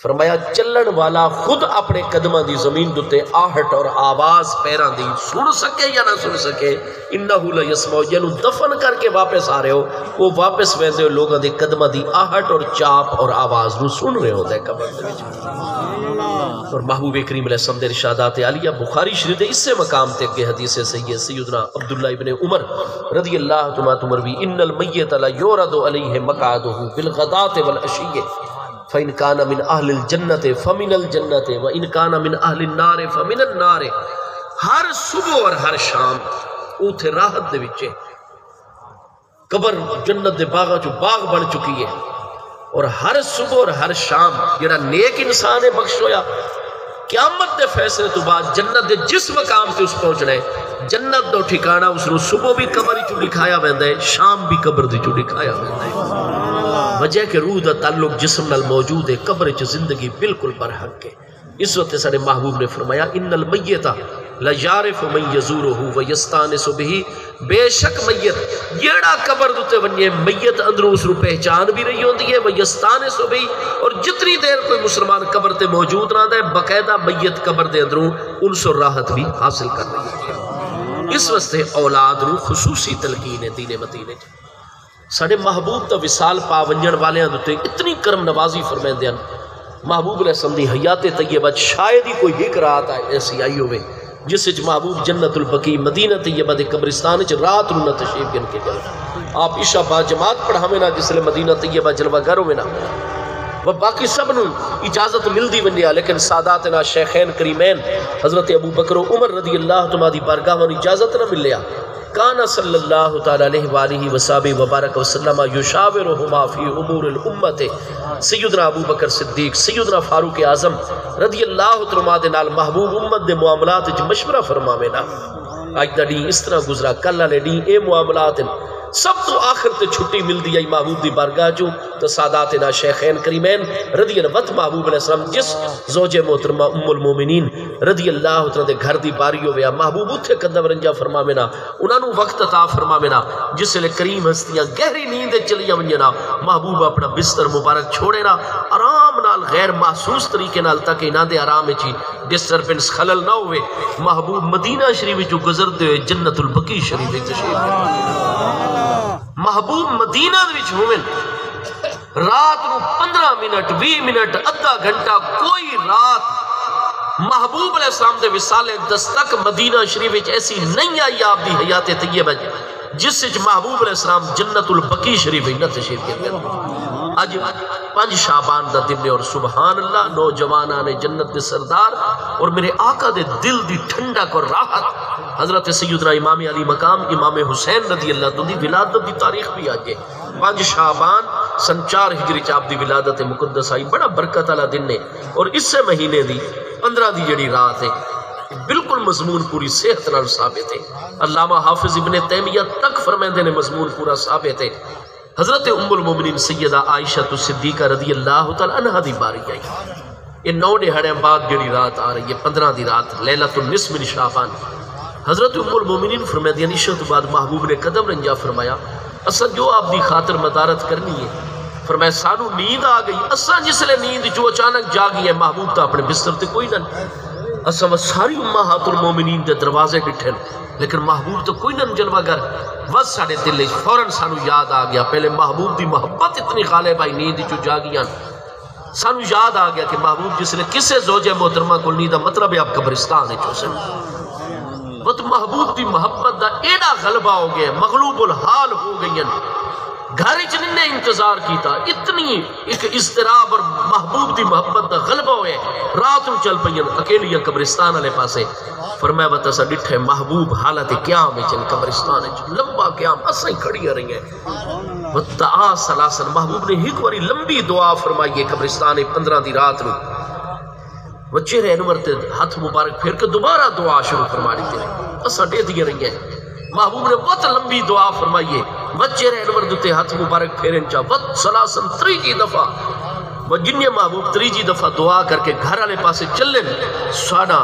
فرمایا چلن والا خود اپنے قدمہ دی زمین دوتے آہٹ اور آواز پیران دی سن سکے یا نہ سن سکے انہو لیسمع جنو دفن کر کے واپس آ رہے ہو وہ واپس ویندے ہو لوگاں دی قدمہ دی آہٹ اور چاپ اور آواز نو سن رہے ہو دے قبر دے اور محبوب کریم علیہ السلام دے ارشادات عالیہ بخاری شریف دے اس سے مقام تے کہ حدیث صحیح سیدنا عبداللہ ابن عمر رضی اللہ تعالیٰ عمر بھی ان المیت لا یورد علیہ مقعدہ بالغداۃ والعشی فإن كان من أهل الجنة فمن الجنة وإن كان من أهل النار فمن النار ہر صبح اور ہر شام اوتھے راحت دے وچے قبر جنت دے باغاں چو باغ بن چکی ہے اور ہر صبح اور ہر شام جڑا نیک انسان ہے بخش ہویا قیامت دے فیصلے تو بعد جنت دے جس مقام تے اس پہنچنا ہے جنت دو ٹھکانہ اس رو صبح بھی قبر چو دکھایا ویندا ہے شام بھی قبر دی چو دکھایا ویندا ہے وجہ کہ روح دا تعلق جسم نال موجود ہے قبر چ زندگی بالکل برحق ہے اس وقت سارے محبوب نے فرمایا ان المیت لا یعرف من یزورہ ویستانس بہ بے شک میت جیڑا قبر دوتے ونجے میت اندروں اس رو پہچان بھی رہی ہوندی ہے ویستانس بہ اور جتنی دیر کوئی مسلمان قبر تے موجود رہا ہے باقاعدہ میت قبر دے اندروں انس اور راحت بھی حاصل کر رہی ہے اس واسطے اولاد رو خصوصی تلقین ہے دین مدینے ساڑے محبوب تا وصال پاونجن والے ہیں دوتے اتنی کرم نوازی فرمائیں دیں محبوب علیہ السلام دی حیات طیبہ شاید ہی کوئی ایک رات ایسی آئی ہوئے جس سے محبوب جنت البقیع مدینہ طیبہ دے قبرستان چ رات رو نہ تشریف گن کے گئے آپ عشاء با جماعت پڑھاویں نا جس لئے مدینہ طیبہ جلوہ گر ہوئے نا وہ باقی سب نو اجازت مل دی ونیا لیکن ساداتنا شیخین کریمین حضرت ابو بکر و عمر رضی اللہ تعالیٰ دی بارگاہ میں اجازت نہ مل لیا کانا صلی اللہ تعالیٰ علیہ وآلہ وسلم وبارک وسلم یشاورہما فی امور الامت سیدنا ابو بکر صدیق سیدنا فاروق اعظم رضی اللہ تعالیٰ دے نال محبوب امت دے معاملات جو مشورہ فرماوے نا آج دا ڈی اس طرح گزرا کل لے ڈی اے معاملات سب تو آخر تے چھٹی مل دی آئی محبوب دی بارگاہ جو تو ساداتنا شیخین کریمین رضی اللہ محبوب علیہ السلام جس زوج محترمہ ام المومنین رضی اللہ تعالیٰ دے گھر دی باریو ویا محبوب اتھے قدم رنجا فرماوینا انہاں نو وقت عطا فرماوینا جس لئے کریم ہستیاں گہری نیند چلیا ونجنا محبوب اپنا بستر مبارک چھوڑے نا آرام نال غیر محسوس طریقے نال تک انہاں دے آرام چی ڈسٹربنس خلل نہ ہوئے محبوب مدینہ شریف جو گزرتے ہوئے جنت البقیع شریف تشریف محبوب مدینہ وچ ہوئن رات نو 15 منٹ 20 منٹ ادھا گھنٹہ کوئی رات محبوب علیہ السلام دے وصال اقدس تک مدینہ شریف وچ ایسی نہیں آئی آپ دی حیات طیبہ جس وچ محبوب علیہ السلام جنت البقیع شریف نہ تشریف گئے اج 5 شعبان دا دن اور سبحان اللہ نوجوانان جنت دے سردار اور میرے آقا دے دل دی ٹھنڈک اور راحت حضرت سیدنا امام علی مقام امام حسین رضی اللہ عنہ دی ولادت دی تاریخ بھی آگے 5 شعبان سن 4 ہجری چاپ دی ولادت مقدس آئی بڑا برکت والا دن ہے اور اس سے مہینے دی 15 دی جڑی رات ہے بالکل مضمون پوری صحت نال ثابت ہے علامہ حافظ ابن تیمیہ تک فرمائندے نے مضمون پورا ثابت ہے حضرت ام المومنین سیدہ عائشہ صدیقہ رضی اللہ تعالیٰ عنہ دی باری آئی یہ 9 دہاڑے بعد جڑی رات آ رہی ہے 15 دی رات لیلۃ النصف من شعبان حضرت ام المومنین فرمایا دی عشاء تو بعد محبوب نے قدم رنجا فرمایا اساں جو آپ دی خاطر مدارت کرنی ہے فرمایا سانو نیند آ گئی اساں جس لئے نیند جو اچانک جاگی ہے محبوب تا اپنے بستر تے کوئی نہ اساں ساری امہات المومنین دے دروازے ڈٹھن لیکن محبوب تو کوئی نہ جلوہ گر بس ساڑے دل فوراں سانو یاد آ گیا پہلے محبوب دی محبت اتنی غالب آئی نیند جو جاگیاں سانو یاد آ گیا کہ محبوب جس نے کسے زوجہ محترمہ کو نیندہ مطلب ہے آپ قبرستان ہے چوسن وہ تو محبوب دی محبت دا ایڈا غلبہ ہو گیا مغلوب الحال ہو گئی گھر جنہیں نے انتظار کیتا اتنی ایک اضطراب اور محبوب دی محبت دا غلبہ ہوئے رات میں چل پئین اکیلی قبرستان علیہ پاسے فرمایا بتا سا ڈٹھے محبوب حالت قیام چل قبرستان لمبا قیام اساں کھڑی رہی ہیں وَدَّعَا سَلَاسًا محبوب نے ایک باری لمبی دعا فرمائی قبرستان 15 دی رات میں وہ چہرے انور تے ہاتھ مبارک پھیر کے دوبارہ دعا شروع فرما دیتے ہیں اساں دے دی رہی ہیں محبوب نے بہت لمبی دعا فرمائیے بچے رہے انور دوتے ہاتھ مبارک پھیرن چاہ وَدْ سَلَاسًا 3 دفعہ وہ جنہیں محبوب 3 دفعہ دعا کر کے گھر والے پاسے چلن ساڑا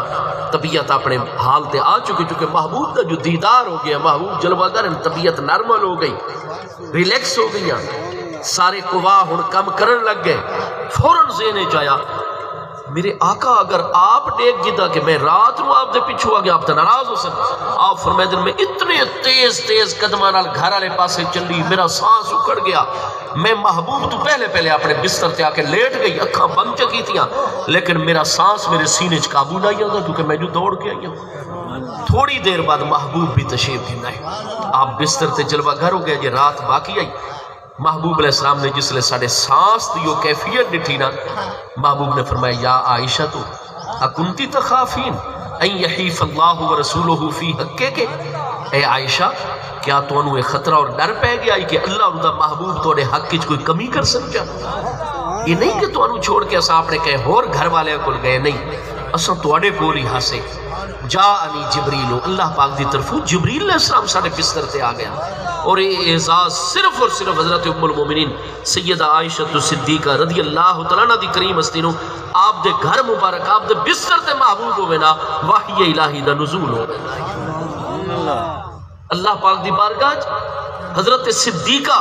طبیعت اپنے حال تے آ چکے چونکہ محبوب کا جو دیدار ہو گیا محبوب جلوہ گر طبیعت نارمل ہو گئی ریلیکس ہو گئی سارے قوا ہن کم کرن لگ گئے فوراں ذہنے چاہیا میرے آقا اگر آپ دیکھ گیتا کہ میں رات نو آپ دے پیچھو آگیا آپ تے ناراض ہو سکتے آپ فرمائے دن میں اتنے تیز قدمانال گھر والے پاسے چلی میرا سانس اکڑ گیا میں محبوب تو پہلے اپنے بستر تے آکے لیٹ گئی اکھاں بند چکی تھیاں لیکن میرا سانس میرے سینے چ قابو نہ آیا تھا کیونکہ میں جو دوڑ کے آئی ہوں تھوڑی دیر بعد محبوب بھی تشریف گھن آئے آپ بستر تے جلوہ گھر ہو گیا جی رات باقی آئی محبوب علیہ السلام نے جس لئے ساڑھے سانس دیو کیفیت ڈٹھی نا محبوب نے فرمایا یا عائشہ تو اکنتی تخافین این یحیف اللہ و رسولہ فی حقے کے اے عائشہ کیا تو انہوں ایک خطرہ اور ڈر پہ گیا کہ اللہ اور دا محبوب تو نے حق کی کوئی کمی کر سمجھا یہ نہیں کہ تو انہوں چھوڑ کے اسا آپ نے کہے اور گھر والے کل گئے نہیں اسا تو اڑے پوری ہاسے جاءنی جبریل اللہ پاک دی طرف جبریل علیہ السلام ساڑھے بستر تے آ گیا اور یہ اعزاز صرف اور صرف حضرت ام المومنین سیدہ عائشہ صدیقہ رضی اللہ تعالیٰ دی کریم استینوں آپ دے گھر مبارک آپ دے بستر تے محبوب ہوئے نا وحی الہی دا نزول ہوئے اللہ پاک دی بارگاہ حضرت صدیقہ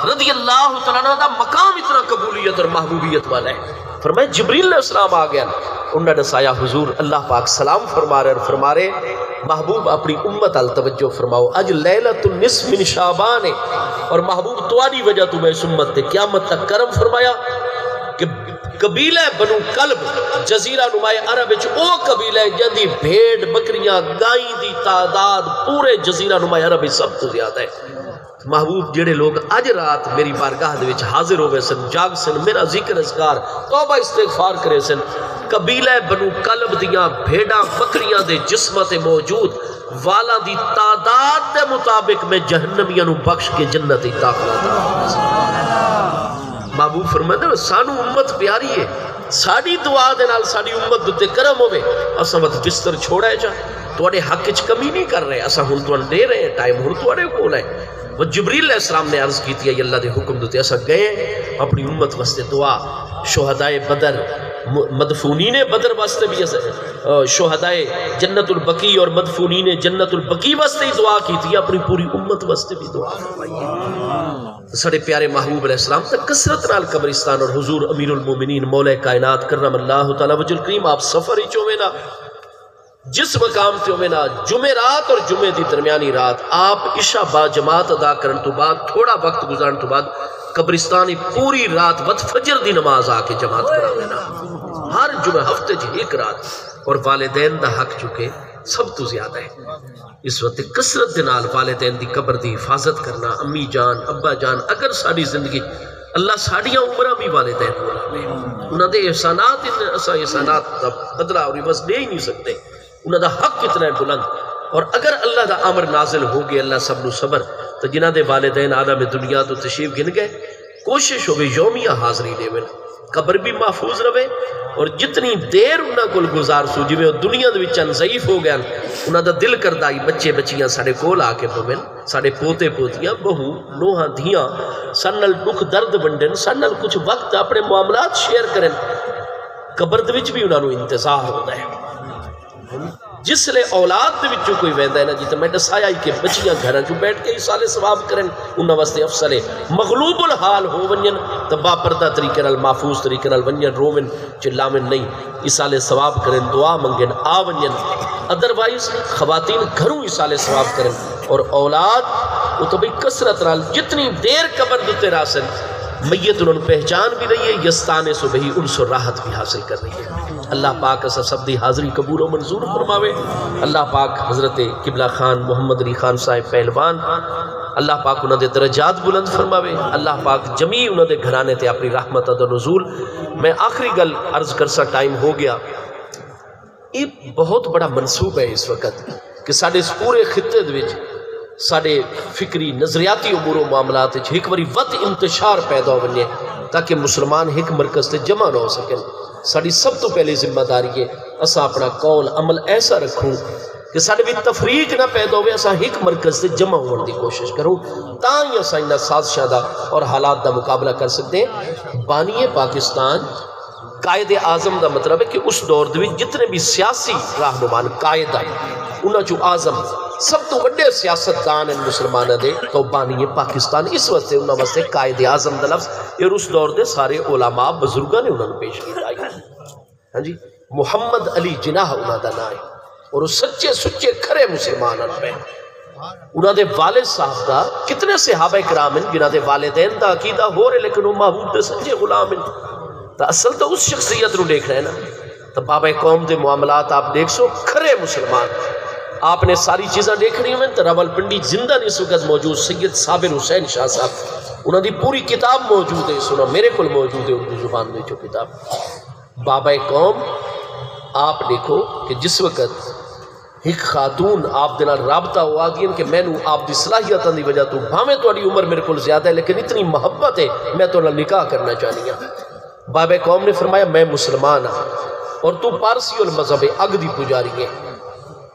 رضی اللہ تعالیٰ دا مقام اتنا قبولیت اور محبوبیت والا ہے فرمائے جبریل علیہ السلام آ گیا انہوں نے دسایا حضور اللہ پاک سلام فرما رہے اور فرما رہے محبوب اپنی امت التوجہ فرماؤ اج لیلۃ النصف من شعبان ہے اور محبوب تواری وجہ تو میں اس امت تے قیامت تک کرم فرمایا کہ قبیلہ بنو کلب جزیرہ نمائے عرب او قبیلہ جدی بھیڑ بکریاں گائیں دی تعداد پورے جزیرہ نمائے عرب سب تو زیادہ ہے محبوب جڑے لوگ اج رات میری بارگاہ دے وچ حاضر ہوئے سن جاگ سن میرا ذکر اذکار توبہ استغفار کرے سن قبیلہ بنو کلب دیاں بھیڑاں بکریاں دے جسمت موجود والا دی تعداد دے مطابق میں جہنمیاں نو بخش کے جنت داخلہ تھا محبوب فرمایا سانو امت پیاری ہے ساڑی دعا دے نال ساڑی امت دے کرم ہوئے اسا مت بستر چھوڑا جا توڑے حق وچ کمی نہیں کر رہے اسا ہن تون دے رہے ہیں ٹائم ہن توڑے کول ہے وہ جبریل علیہ السلام نے عرض کی تھی اللہ دے حکم دیتے ایسا گئے اپنی امت واسطے دعا شہدائے بدر مدفونین بدر واسطے بھی شہدائے جنت البقی اور مدفونین جنت البقی واسطے ہی دعا کی تھی اپنی پوری امت واسطے بھی دعا فرمائیے سڑے پیارے محبوب علیہ السلام تک کثرت نال قبرستان اور حضور امیر المومنین مولا کائنات کرم اللہ تعالی وجل کریم آپ سفر ہی چوے نا جس مقام تے ہوئے نا جمعرات اور جمعے دی درمیانی رات آپ عشاء با جماعت ادا کرن تو بعد تھوڑا وقت گزارن تو بعد قبرستانی پوری رات وقت فجر دی نماز آکے جماعت کراوے نا ہر جمعہ ہفتے جی ایک رات اور والدین دا حق چکے سب تو زیادہ ہے اس وقت کثرت دنال والدین دی قبر دی حفاظت کرنا امی جان ابا جان اگر ساری زندگی اللہ ساڑیاں عمرہ بھی والدین بولا لے انہاں دے احسانات اتنے ایسا احسانات بدلہ اور عوض دے ہی نہیں سکتے انہاں دا حق کتنا ہے بلند اور اگر اللہ دا امر نازل ہو گئے اللہ سب نو صبر تو جنہ دے والدین عالم دنیا تو تشریف گن گئے کوشش ہوگی یومیہ حاضری دے میں قبر بھی محفوظ رہے اور جتنی دیر انہاں کل گزار سو جی میں دنیا دے وچن ضعیف ہو گیا انہاں دا دل کردائی بچے بچیاں ساڑے کول آ کے پوین ساڑے پوتے پوتیاں بہو نوہاں دھیاں سنل دکھ درد ونڈن سنل کچھ وقت اپنے معاملات شیئر کریں قبر دے وچ بھی انہاں نو انتظار ہوتا ہے جس لئے اولاد دے وچوں کوئی ویندہ ہے نا جیتا میں دسایا ہی کہ بچیاں گھران جو بیٹھ کے سالے ثواب کریں انہاں واسطے افسلے مغلوب الحال ہو ونین تو باپردہ طریقے نال محفوظ طریقے نال ونین رومن چلامن نہیں اسالے ثواب کریں دعا منگن آ ونین ادروائز خواتین گھروں اسالے ثواب کریں اور اولاد وہ تو بھئی کثرت نال جتنی دیر قبر دوتے راسن میت انہوں پہچان بھی رہی ہے یستانے سو بہی ان سو راحت بھی حاصل کر رہی ہے اللہ پاک اسا سب دی حاضری قبول و منظور فرماوے اللہ پاک حضرت قبلہ خان محمد علی خان صاحب پہلوان اللہ پاک انہوں دے درجات بلند فرماوے، اللہ پاک جمی انہوں دے گھرانے تے اپنی رحمت دا نزول۔ میں آخری گل عرض کرسا، ٹائم ہو گیا۔ یہ بہت بڑا منصوب ہے اس وقت کہ ساڑھے اس پورے خطے دوچ ساڑھے فکری نظریاتی امور و معاملات ایک واری وقت انتشار پیدا ہو بنیے تاکہ مسلمان ایک مرکز تے جمع نہ ہو سکیں۔ ساڑھی سب تو پہلے ذمہ داری ہے اسا اپنا قول عمل ایسا رکھوں کہ ساڑھے بھی تفریق نہ پیدا ہوئے، اسا ایک مرکز تے جمع ہونے دی کوشش کروں تاں ہی اسا انہا سازشاں دا اور حالات دا مقابلہ کر سکتے ہیں۔ بانی پاکستان قائد اعظم دا مطلب ہے کہ اس دور دوی جتنے بھی سیاسی راہنمان قائد آئے انہاں جو اعظم سب تو بڑے سیاست دان ہیں مسلمانہ دے تو بانی پاکستان اس وقت انہاں واسطے قائد اعظم دا لفظ اور اس دور دے سارے علماء بزرگاں نے انہاں نے پیش کی آئی۔ ہاں جی، محمد علی جناح انہاں دا نام ہے اور سچے سچے کھرے مسلمان ہیں۔ انہاں دے والد صاحب دا کتنے صحابہ کرام ہیں جنہاں دے والدین دا عقیدہ ہو رہے لیکن وہ محبوب دے سچے غلام ہیں۔ تو اصل تو اس شخصیت رو دیکھ رہے ہیں نا، تو بابا قوم دے معاملات آپ دیکھ سو کھرے مسلمان۔ آپ نے ساری چیزیں دیکھ رہی ہیں تو راول پنڈی زندہ اس وقت موجود سید صابر حسین شاہ صاحب انہوں دی پوری کتاب موجود ہے، سنو میرے کل موجود ہے اردو زبان میں جو کتاب بابا قوم۔ آپ دیکھو کہ جس وقت ایک خاتون آپ دے نال رابطہ ہوا گیا کہ میں نو آپ دی صلاحیتاں دی وجہ تو بھاویں تہاڈی عمر میرے کل زیادہ ہے لیکن اتنی محبت ہے میں تو نال نکاح کرنا چاہنی ہوں۔ بابا قوم نے فرمایا میں مسلمان ہاں اور تو پارسی المذہب اگ دی پجاری ہے،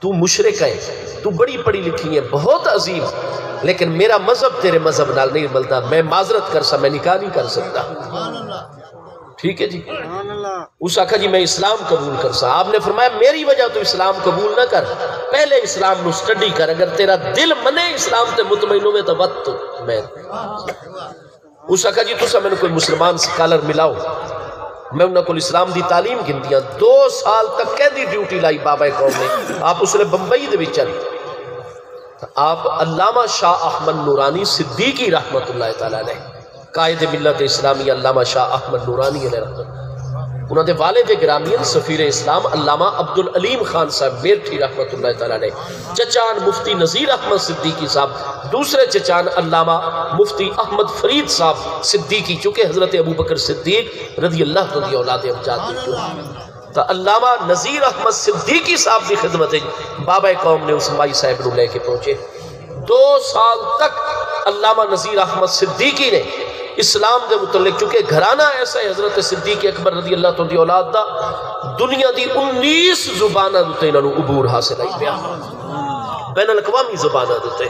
تو مشرک ہے، تو بڑی پڑھی لکھی ہے، بہت عظیم، لیکن میرا مذہب تیرے مذہب نال نہیں ملتا، میں معذرت کر سا میں نکاح نہیں کر سکتا۔ ٹھیک ہے جی، اس آکھا جی میں اسلام قبول کر سا۔ آپ نے فرمایا میری وجہ تو اسلام قبول نہ کر، پہلے اسلام نو سٹڈی کر، اگر تیرا دل منے اسلام تے مطمئن ہوئے تو وقت میں اس آکھا جی تسا میں نے کوئی مسلمان سکالر ملاؤ، میں انہوں کو اسلام دی تعلیم گھنٹیاں 2 سال تک کہہ دی ڈیوٹی لائی بابا قوم نے۔ آپ اس نے بمبئی دے بھی چلی، آپ علامہ شاہ احمد نورانی صدیقی رحمت اللہ تعالیٰ علیہ قائد ملت اسلامی علامہ شاہ احمد نورانی علیہ رحمت، انہوں نے والد گرامی سفیر اسلام علامہ عبدالعلیم خان صاحب میرٹھی رحمت اللہ تعالیٰ علیہ، چچان مفتی نذیر احمد صدیقی صاحب، دوسرے چچان علامہ مفتی احمد فرید صاحب صدیقی چونکہ حضرت ابو بکر صدیق رضی اللہ عنہ اولاد امجاد دیکھو تو علامہ نذیر احمد صدیقی صاحب کی خدمت ہے بابا قوم نے اس مائی صاحب نو لے کے پہنچے۔ 2 سال تک علامہ نذیر احمد صدیقی نے اسلام دے متعلق چونکہ گھرانہ ایسا ہے حضرت صدیق اکبر رضی اللہ عنہ اولاد دا دنیا دی 19 زبانہ دوتے انہوں عبور حاصل آئی پیا، بین الاقوامی زبانہ دوتے۔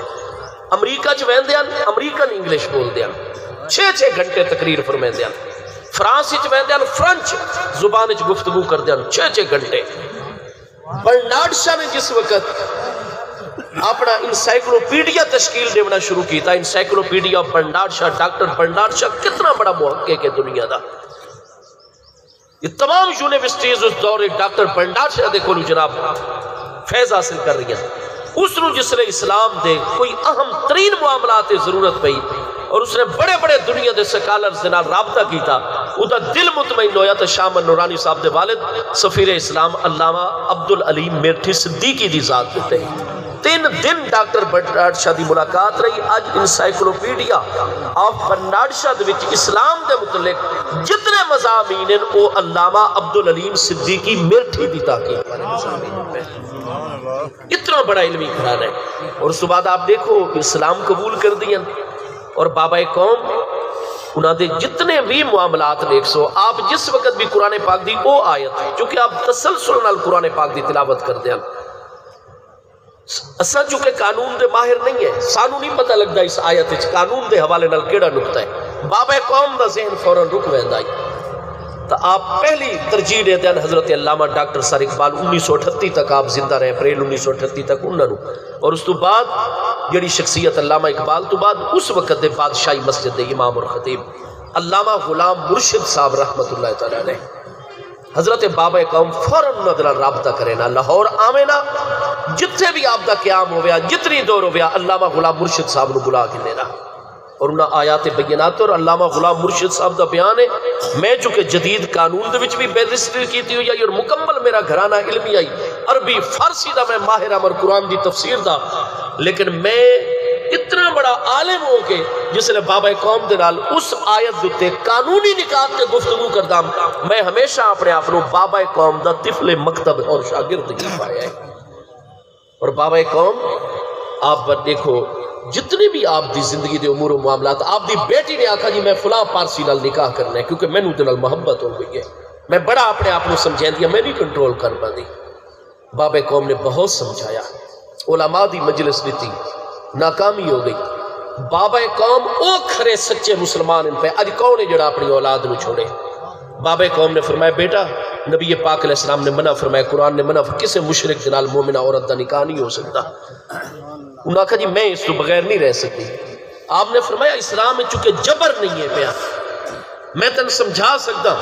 امریکہ چ ویندیاں امریکن انگلش بول دیاں، 6 گھنٹے تقریر فرمائیں دیاں، فرانس چ ویندیاں فرنچ زبان چ گفتگو کر دیاں 6 گھنٹے۔ برنارڈ شاہ نے جس وقت اپنا انسائکلوپیڈیا تشکیل دینا شروع کی تھا، انسائکلوپیڈیا برنارڈ شاہ، ڈاکٹر برنارڈ شاہ کتنا بڑا محقق ہے دنیا دا، یہ تمام یونیورسٹیز اس دور ڈاکٹر برنارڈ شاہ دے کولو جناب فیض حاصل کر رہی ہیں۔ اس نے جس نے اسلام دے کوئی اہم ترین معاملات ضرورت پئی اور اس نے بڑے بڑے دنیا دے سکالرز دے نال رابطہ کیتا، اُدا دل مطمئن ہویا تو شاہ احمد نورانی صاحب دے والد سفیر اسلام علامہ عبدالعلیم میرٹھی صدیقی دی ذات دیتے ہیں۔ 3 دن ڈاکٹر برنارڈ شاہ دی ملاقات رہی۔ آج انسائکلوپیڈیا آف برنارڈ شاہ دے وچ اسلام دے متعلق جتنے مضامین ہیں وہ علامہ عبدالعلیم صدیقی میرٹھی دی تحقیق والے مضامین ہیں، اتنا بڑا علمی گھرانہ ہے۔ اور اس کے بعد آپ دیکھو اسلام قبول کر دیا اور بابا قوم انہاں دے جتنے بھی معاملات دیکھ سو آپ جس وقت بھی قرآن پاک دی وہ آیت چونکہ آپ تسلسل نال قرآن پاک دی تلاوت کر دیا، اساں چونکہ قانون دے ماہر نہیں ہے، سانو نہیں پتہ لگتا اس آیت وچ قانون دے حوالے نال کیڑا نقطہ ہے، بابا قوم دا ذہن فوراً رک ویندا ہے۔ تو آپ پہلی ترجیح دیتے ہیں حضرت علامہ ڈاکٹر سر اقبال 1938 تک آپ زندہ رہے، اپریل 1938 تک انہوں نے، اور اس تو بعد جڑی شخصیت علامہ اقبال تو بعد اس وقت دے بادشاہی مسجد دے امام اور خطیب علامہ غلام مرشد صاحب رحمت اللہ تعالیٰ علیہ، حضرت بابا قوم فوراً نظر رابطہ کرے نا، لاہور آوے نا، جتنے بھی آپ دا قیام ہویا جتنی دور ہویا علامہ غلام مرشد صاحب نو بلا کے لینا، اور انہاں آیات بینات اور علامہ غلام مرشد صاحب دا بیان ہے میں چونکہ جدید قانون دے وچ بھی بیرسٹری کیتی ہوئی اور مکمل میرا گھرانہ علمی آئی عربی فارسی دا میں ماہر اور قرآن دی تفسیر دا، لیکن میں اتنا بڑا عالم ہو کے جس نے بابا قوم دے نال اس آیت دیتے قانونی نکات کے گفتگو کردہ، میں ہمیشہ اپنے آپنوں بابا قوم دا طفل مکتب اور شاگرد کی پایا ہے۔ اور بابا قوم آپ دیکھو جتنے بھی آپ دی زندگی دے امور و معاملات، آپ دی بیٹی نے آکھا جی میں فلاں پارسی نال نکاح کرنا ہے کیونکہ میں نو نال محبت ہو گئی ہے، میں بڑا اپنے آپ کو سمجھیں دیا، میں نہیں کنٹرول کر پاندی۔ بابا قوم نے بہت سمجھایا، علماء دی مجلس دیتی، ناکامی ہو گئی۔ بابا قوم او کھرے سچے مسلمان ان پہ اج کون ہے جڑا اپنی اولاد نو چھوڑے؟ بابا قوم نے فرمایا بیٹا نبی پاک علیہ السلام نے منع فرمایا، قرآن نے منع، کسے مشرک جنال مومنہ عورت دا نکاح نہیں ہو سکتا۔ انہوں نے کہا جی میں اس تو بغیر نہیں رہ سکتی۔ آپ نے فرمایا اسلام میں چونکہ جبر نہیں ہے پیا، میں تن سمجھا سکتا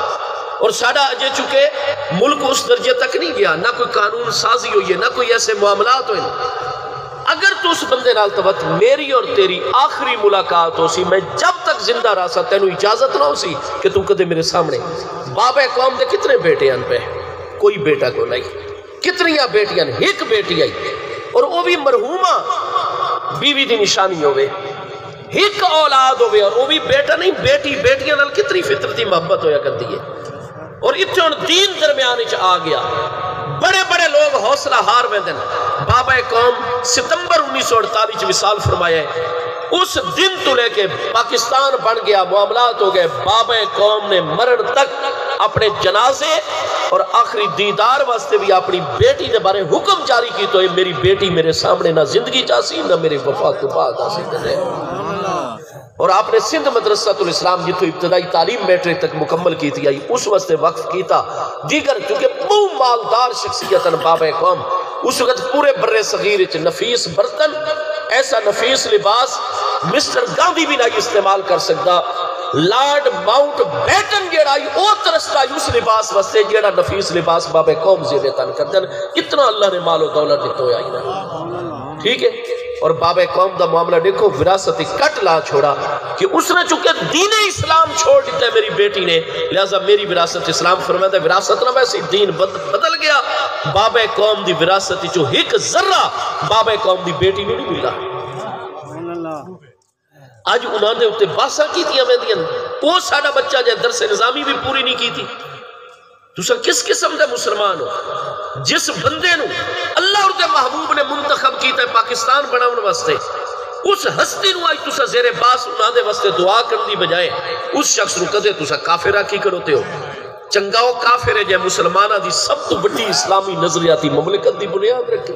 اور ساڑھا اجے چونکہ ملک اس درجے تک نہیں گیا، نہ کوئی قانون سازی ہوئی ہے، نہ کوئی ایسے معاملات ہوئے، اگر تو اس بندے نال توت میری اور تیری آخری ملاقات ہو سی، میں جب تک زندہ رہا سا تینوں اجازت نہ ہو سی کہ تو کدے میرے سامنے۔ بابا قوم دے کتنے بیٹے ان پہ؟ کوئی بیٹا کو نہیں۔ کتنی بیٹیاں؟ ایک بیٹی آئی اور وہ بھی مرحومہ بیوی دی نشانی ہوئے، ایک اولاد ہوئے، اور وہ بھی بیٹا نہیں بیٹی۔ بیٹیاں نال کتنی فطرتی محبت ہویا کر دیئے، اور اتنے دین درمیان آ گیا۔ بڑے بڑے لوگ حوصلہ ہار میں دن۔ بابا قوم ستمبر 1948 وصال فرمایا ہے، اس دن تو لے کے پاکستان بن گیا، معاملات ہو گئے۔ بابا قوم نے مرن تک اپنے جنازے اور آخری دیدار واسطے بھی اپنی بیٹی نے بارے حکم جاری کی تو میری بیٹی میرے سامنے نہ زندگی چاسی نہ میرے وفات تو بعد آسی دنے۔ اور آپ نے سندھ مدرسہ الاسلام جتو ابتدائی تعلیم میٹرک تک مکمل کی تھی، اس واسطے وقف کیتا۔ دیگر چونکہ بہت مالدار شخصیتاً بابا قوم، اس وقت پورے برے صغیر نفیس برتن، ایسا نفیس لباس مسٹر گاندھی بھی نہیں استعمال کر سکتا۔ لارڈ ماؤنٹ بیٹن جیڑائی او ترستا اس لباس واسطے جیڑا نفیس لباس بابا قوم زیبتان کردن۔ اتنا اللہ نے مال و دولت دیتو آئی نا، ٹھیک ہے۔ اور بابا قوم دا معاملہ دیکھو، وراثتی کٹ لا چھوڑا کہ اس نے چونکہ دین اسلام چھوڑ دیتا ہے میری بیٹی نے، لہذا میری وراثت اسلام فرماتا ہے۔ وراثت نہ ویسے دین بدل گیا۔ بابا قوم دی وراثتی جو ایک ذرہ بابا قوم دی بیٹی نے نہیں ملا۔ آج انہوں نے اتے باسا کی تھی ہمیں دیا، وہ ساڑھا بچہ جائے درس نظامی بھی پوری نہیں کی تھی۔ تو کس قسم دے مسلمان ہو جس بندے نو اللہ اور دے محبوب نے منتخب کیتا ہے پاکستان بناؤن واسطے، اس ہستی نو آج تسا زیر باس انہوں دے واسطے دعا کرنی بجائے اس شخص نو کدے تسا کافر آکی کروتے ہو۔ چنگاؤ کافر ہے جائے مسلمانہ دی سب تو بڑی اسلامی نظریاتی مملکت دی بنیاد رکھے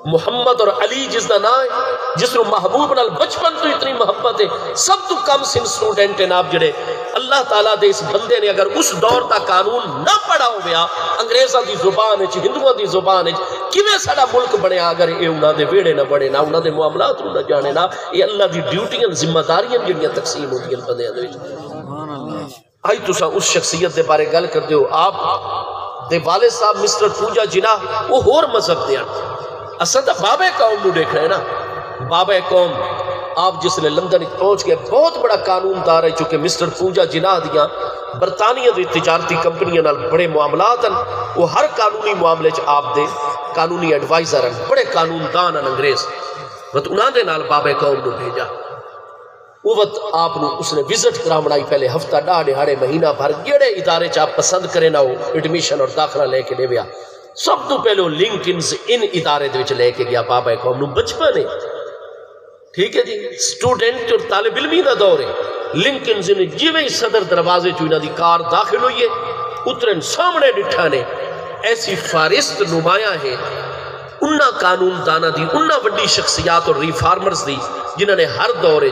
محمد اور علی جس دا نام ہے، جس نے محبوب نال بچپن تو اتنی محبت ہے، سب تو کم سن سٹوڈنٹ ہیں آپ جڑے اللہ تعالیٰ دے اس بندے نے اگر اس دور تا قانون نہ پڑھا ہو گیا، انگریزہ دی زبان ہے، ہندوہ دی زبان ہے، کیویں ساڑا ملک بنے اگر یہ انہاں دے ویڑے نہ بڑھے نہ انہاں دے معاملات نہ جانے نہ، یہ اللہ دی ڈیوٹیاں ذمہ داریاں جڑیاں تقسیم ہوتی ہیں بندے ہیں۔ آئی تو سا اس شخصیت دے بارے گل کر دیو، آپ دے والد صاحب مسٹر پوجا جناح وہ ہور مذہب دیا، اصلا بابا قوم نو دیکھ رہے ہیں نا۔ بابا قوم آپ جس نے لندن پہنچ گئے، بہت بڑا قانون دار ہے چونکہ مسٹر پوجا جناح دیا برطانیہ دی تجارتی کمپنیاں نال بڑے معاملات ہیں، وہ ہر قانونی معاملے چ آپ دے قانونی ایڈوائزر ہیں، بڑے قانون دان ہیں انگریز۔ بس انہاں دے نال بابا قوم نو بھیجا، وہ وقت آپ نے اس نے وزٹ کرا بنائی، پہلے ہفتہ ڈاڑے ہاڑے مہینہ بھر جڑے ادارے چاپ پسند کرے نہ ہو ایڈمیشن اور داخلہ لے کے دے بیا، سب تو پہلے لنکنز ان ادارے دے وچ لے کے گیا بابا قوم نو بچپن ہے، ٹھیک ہے جی، سٹوڈنٹ اور طالب علمی دا دور ہے۔ لنکنز نے جیویں صدر دروازے چوئنہ دی کار داخل ہوئی ہے، اترن سامنے ڈٹھا نے ایسی فارست نمایاں ہے انہاں قانون دانا دی، انہاں وڈی شخصیات اور ریفارمرز دی جنہوں نے ہر دورے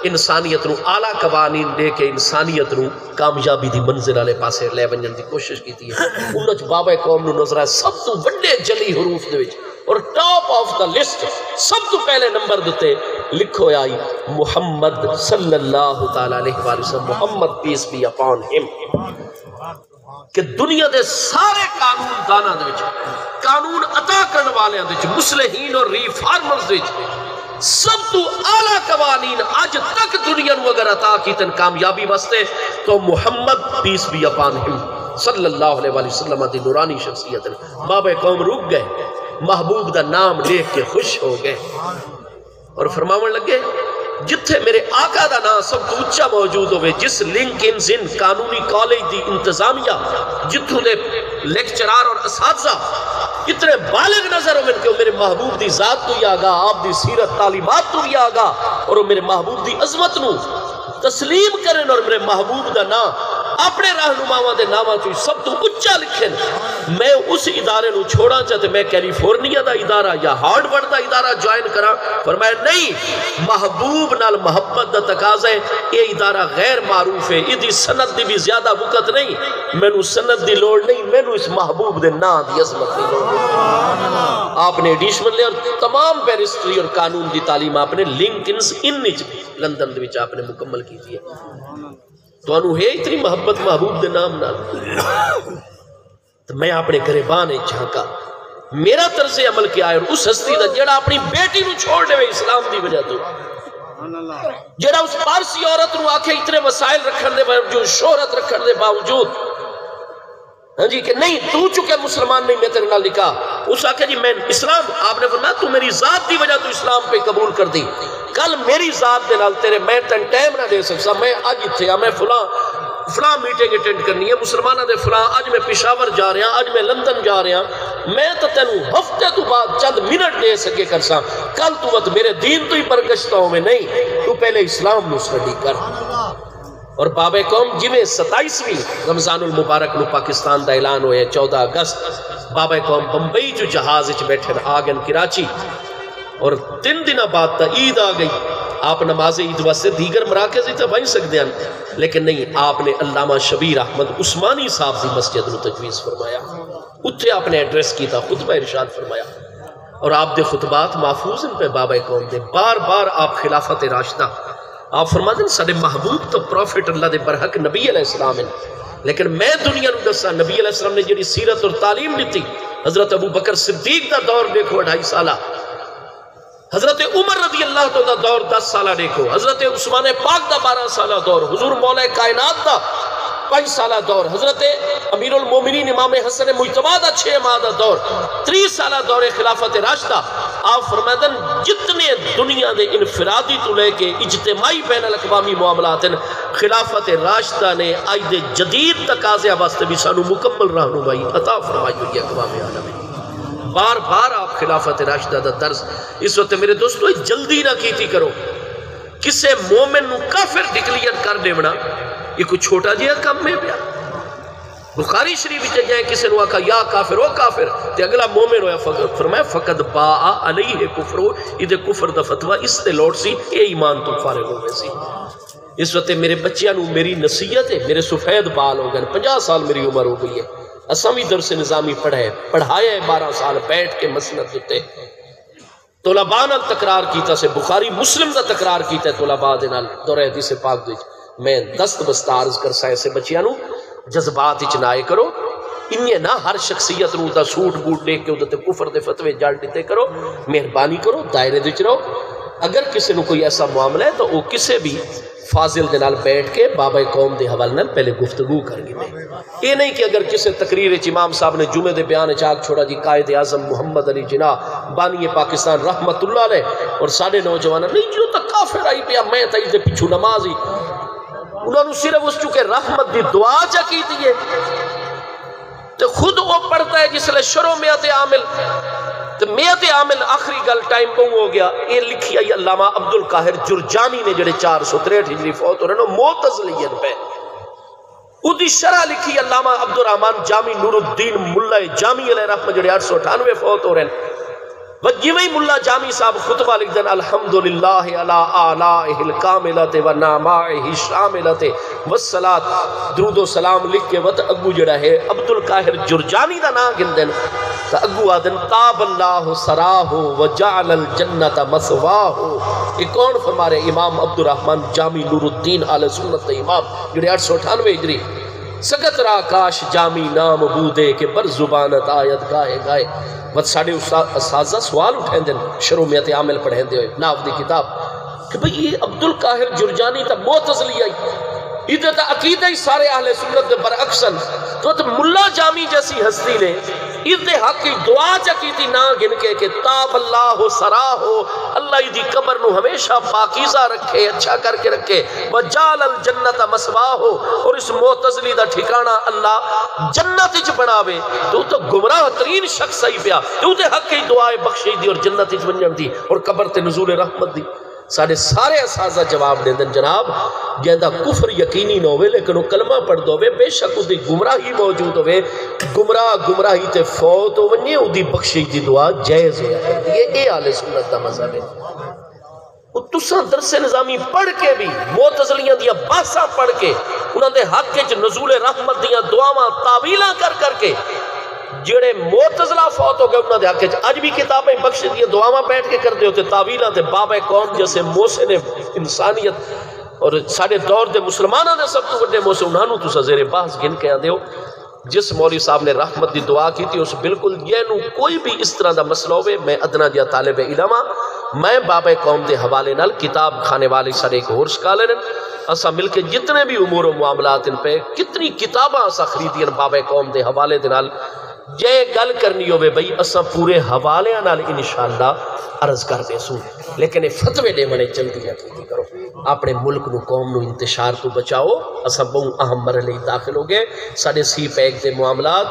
انسانیت نو اعلیٰ قوانین دے کے انسانیت نو کامیابی دی منزل والے پاسے لے ونجن دی کوشش کی تھی۔ انہوں نے بابا قوم نو نظر آئے سب تو بڑے جلی حروف دے وچ اور ٹاپ آف دا لسٹ سب تو پہلے نمبر دیتے لکھو آئی محمد صلی اللہ تعالیٰ علیہ وآلہ وسلم، محمد پیس بی اپان ہم، کہ دنیا دے سارے قانون دانا دے وچ، قانون عطا کرن والے دے وچ، مصلحین اور ریفارمرز دے وچ سب تو اعلیٰ قوانین آج تک دنیا نو اگر عطا کی تن کامیابی واسطے تو محمد پیس بی اپان ہم صلی اللہ علیہ وآلہ وسلم دی نورانی شخصیت ہے۔ بابا قوم رک گئے، محبوب دا نام لے کے خوش ہو گئے۔ اور فرماون لگے جتھے میرے آقا دا نام سب تو اچھا موجود ہوئے، جس لنکنز ان قانونی کالج دی انتظامیہ جتھوں دے لیکچرار اور اساتذہ اتنے بالغ نظر ہو کہ میرے محبوب دی ذات تو ہی آگا، آپ دی سیرت تعلیمات تو ہی آگا، اور وہ میرے محبوب دی عظمت نو تسلیم کریں اور میرے محبوب دا نام اپنے رہنماواں دے ناماں چوں سب تو اچھا لکھن۔ میں اس ادارے نو چھوڑا چاہتے میں کیلیفورنیا دا ادارہ یا ہارڈورڈ دا ادارہ جوائن کرا، فرمایا نہیں، محبوب نال محبت دا تقاضا ہے، یہ ادارہ غیر معروف ہے، ادھی سند دی بھی زیادہ وقت نہیں، میں نو سند دی لوڑ نہیں، میں نو اس محبوب دے نام دی عظمت دی لوڑ۔ آپ نے ایڈیشن لے اور تمام بیرسٹری اور قانون دی تعلیم آپ نے لنکنز ان لندن دے وچ آپ نے مکمل کی تھی۔ تو انہوں ہے اتنی محبت محبوب دے نام نال، تو میں اپنے گریبان جھانکا میرا طرز عمل کیا ہے، اور اس ہستی دا جڑا اپنی بیٹی نو چھوڑ دے اسلام دی وجہ تو، جڑا اس پارسی عورت نو آکھے اتنے وسائل رکھن دے باوجود، شہرت رکھن دے باوجود، ہاں جی کہ نہیں تو چکے مسلمان نہیں، میں تیرے نال نکاح، اس آکھے جی میں اسلام، آپ نے فرمایا تو میری ذات دی وجہ تو اسلام پہ قبول کر دی، کل میری ذات دے نال تیرے میں تن ٹائم نہ دے سکتا، میں آج تھے میں فلاں میٹنگ اٹینڈ کرنی ہے مسلمانہ دے فلاں، آج میں پشاور جا رہا ہوں، آج میں لندن جا رہا ہوں، میں تو تینوں ہفتے تو بعد چند منٹ دے سکے کر سا، کل تو وقت میرے دین تو ہی برگشتہ ہوں میں نہیں، تو پہلے اسلام نو سٹڈی کر۔ اور بابا قوم جویں 27ویں رمضان المبارک نو پاکستان دا اعلان ہوئے 14 اگست، بابا قوم بمبئی جو جہاز وچ بیٹھے آگن کراچی، اور 3 دن بعد تا عید آ گئی، آپ نماز عید واسطے دیگر مراکز ہی تو بن سکتے ہیں، لیکن نہیں، آپ نے علامہ شبیر احمد عثمانی صاحب دی مسجد نو تجویز فرمایا، اتھے آپ نے ایڈریس کی تھا، خطبہ ارشاد فرمایا، اور آپ دے خطبات محفوظ ہیں پہ بابا قوم دے، بار بار آپ خلافت راشدہ، آپ فرما دیں سارے محبوب تو پروفیٹ اللہ دے برحق نبی علیہ السلام ہیں، لیکن میں دنیا نو دسا نبی علیہ السلام نے جڑی سیرت اور تعلیم دیتی، حضرت ابو بکر صدیق دا دور دیکھو 2.5 سالہ، حضرت عمر رضی اللہ دا دور 10 سالہ دیکھو، حضرت عثمان پاک دا 12 سالہ دور، حضور مولا کائنات دا 5 سالہ دور، حضرت امیر المومنین امام حسن مجتبی دا 6 ماہ دا دور، 30 سالہ دور خلافت راشدہ، آپ فرمائدن جتنے دنیا دے انفرادی تو لے کے اجتماعی بین الاقوامی معاملات ہیں، خلافت راشدہ نے آج دے جدید تقاضے واسطے بھی سانو مکمل رہنمائی عطا فرمائی ہوئی اقوام عالم میں۔ بار بار آپ خلافت راشدہ دا درس، اس وقت میرے دوستو جلدی نہ کیتی کرو، کسے مومن نو کافر ڈکلیئر کر دیونا یہ کوئی چھوٹا جیا کم میں پیا۔ بخاری شریف وچ جائیں کسے نو آکھا یا کافر او کافر، تے اگلا مومن ہویا فرمایا فقد باء علیہ کفر، ادھے کفر دا فتوہ اس تے لوٹ سی، اے ایمان تو فارغ ہو گئے سی۔ اس وقت میرے بچیاں نو میری نصیحت ہے، میرے سفید بال ہو گئے، 50 سال میری عمر ہو گئی ہے، اسامی درس نظامی پڑھایا ہے 12 سال بیٹھ کے مسند دیتے، طلباء نال تقرار کیتا سے بخاری مسلم دا تقرار کیتا ہے طلباء دے نال دورہ حدیث پاک دے، میں دست بستہ عرض کر سائے سے بچیاں نو جذبات اچ نہ آئے کرو، انہیں نہ ہر شخصیت نو دا سوٹ بوٹ لے کے ادھتے کفر دے فتوے جڑ دیتے کرو، مہربانی کرو دائرے دے رہو، اگر کسی نو کوئی ایسا معاملہ ہے تو وہ کسے بھی فاضل دے نال بیٹھ کے بابا قوم دے حوالے نال پہلے گفتگو کر گئے۔ یہ نہیں کہ اگر کسی تقریر امام صاحب نے جمعے دے بیان چاک چھوڑا جی قائد اعظم محمد علی جناح بانی پاکستان رحمت اللہ علیہ اور سارے نوجوان نہیں جو تک کافر آئی پیا میں تائی دے پیچھو نماز ہی، انہوں نے صرف اس چکے رحمت دی دعا چا کی دیئے تو خود وہ پڑھتا ہے جس لئے شروع میت عامل، تو میت عامل آخری گل ٹائم پہنگ ہو گیا، یہ لکھی آئی علامہ عبدالقاہر جرجانی نے جڑے 463 ہجری فوت ہو رہے ہیں معتزلیت پہ، ادھی شرح لکھی علامہ عبدالرحمن جامی نور الدین ملہ جامی علیہ رحمہ جڑے 898 فوت ہو رہے ہیں، وجیوہی ملہ جامی صاحب خطبہ لکھ دن الحمدللہ علی آلائہ الکاملت و نامائہ شاملت والصلاة درود و سلام لکھ کے وقت اگو جڑا ہے عبدالقاہر جرجانی دا نا گن دن تا اگو آدن تاب اللہ سراہ و جعل الجنت مسواہ، یہ کون فرما رہے امام عبدالرحمن جامی نور الدین آل سنت امام جڑے 898 ہجری، سگت را کاش جامی نام بودے کہ بر زبانت آیت گائے گائے، بس ساڑھے اساتذہ سوال اٹھائیں دن شرومیت عامل پڑھیں دے ہوئے ناف دی کتاب کہ بھئی یہ عبدالقاہر جرجانی تا معتزلی آئی، ادھے تا عقیدہ ہی سارے اہل سنت دے برعکسن، تو ملا جامی جیسی ہستی نے اس دے حق کی دعا چکی تھی نہ گن کے کہ تاب اللہ سرا ہو، اللہ دی قبر نو ہمیشہ پاکیزہ رکھے، اچھا کر کے رکھے، وجال الجنت مسوا ہو، اور اس معتزلی دا ٹھکانہ اللہ جنت وچ بناوے، تو گمراہ ترین شخص ہی پیا، تو تے حق کی دعائے بخشی دی اور جنت وچ ونجن دی اور قبر تے نزول رحمت دی۔ سارے سارے اساتذہ جواب دے دن جناب جہاں کفر یقینی نہ ہوئے لیکن وہ کلمہ پڑھ دو ہوئے، بے شک اس دی گمراہی موجود ہوئے، گمراہی تے فوت ہو ونجے اس دی بخشش دی دعا جائز ہوا کرتی ہے۔ یہ اہل سنت دا مذہب ہے۔ وہ تساں درس نظامی پڑھ کے بھی معتزلیاں دیا بحثاں پڑھ کے انہاں دے حق وچ نزول رحمت دیاں دعاواں تعویلاں کر کے جڑے معتزلہ فوت ہو گئے انہاں دے حق وچ اج بھی کتابیں بخش دیاں دعاواں بیٹھ کے کر دے ہوتے تعویلاں تے بابا قوم جیسے محسن انسانیت اور ساڈے دور دے مسلماناں دے سب تو بڑے محسن انہاں نوں تساں زیر بحث گن کے آندے ہو۔ جس مولوی صاحب نے رحمت دی دعا کی تھی اس بالکل یہ نو کوئی بھی اس طرح دا مسئلہ ہوئے، میں ادنا دیا طالب علمہ، میں بابا قوم دے حوالے نال کتاب کھانے والے سارے ایک اور سکالر اسا مل کے جتنے بھی امور و معاملات ان پہ کتنی کتاباں اسا خریدی ہیں بابا قوم دے حوالے دے نال، جے گل کرنی ہوئے بھئی اسا پورے حوالے نال انشاءاللہ عرض کر دے سوں، لیکن فتوے دے منے جلدی یقینی کرو، اپنے ملک نو قوم نو انتشار تو بچاؤ۔ اسا بہت اہم مرحلے داخل ہو گئے، ساڑھے سی پیک دے معاملات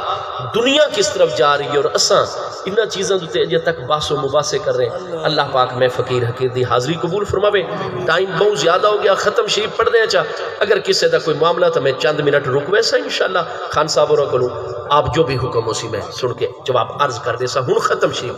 دنیا کس طرف جا رہی ہے اور اسا انہاں چیزاں دوتے اجے تک باس و مباحثے کر رہے ہیں۔ اللہ پاک میں فقیر حقیر دی حاضری قبول فرماوے۔ ٹائم بہت زیادہ ہو گیا، ختم شریف پڑھ دیں چاہ اگر کسی دا کوئی معاملہ تو میں چند منٹ رک ویسا انشاءاللہ خان صاحب اور کروں، آپ جو بھی حکم اسی میں سن کے جواب عرض کر دے سا ہون ختم شریف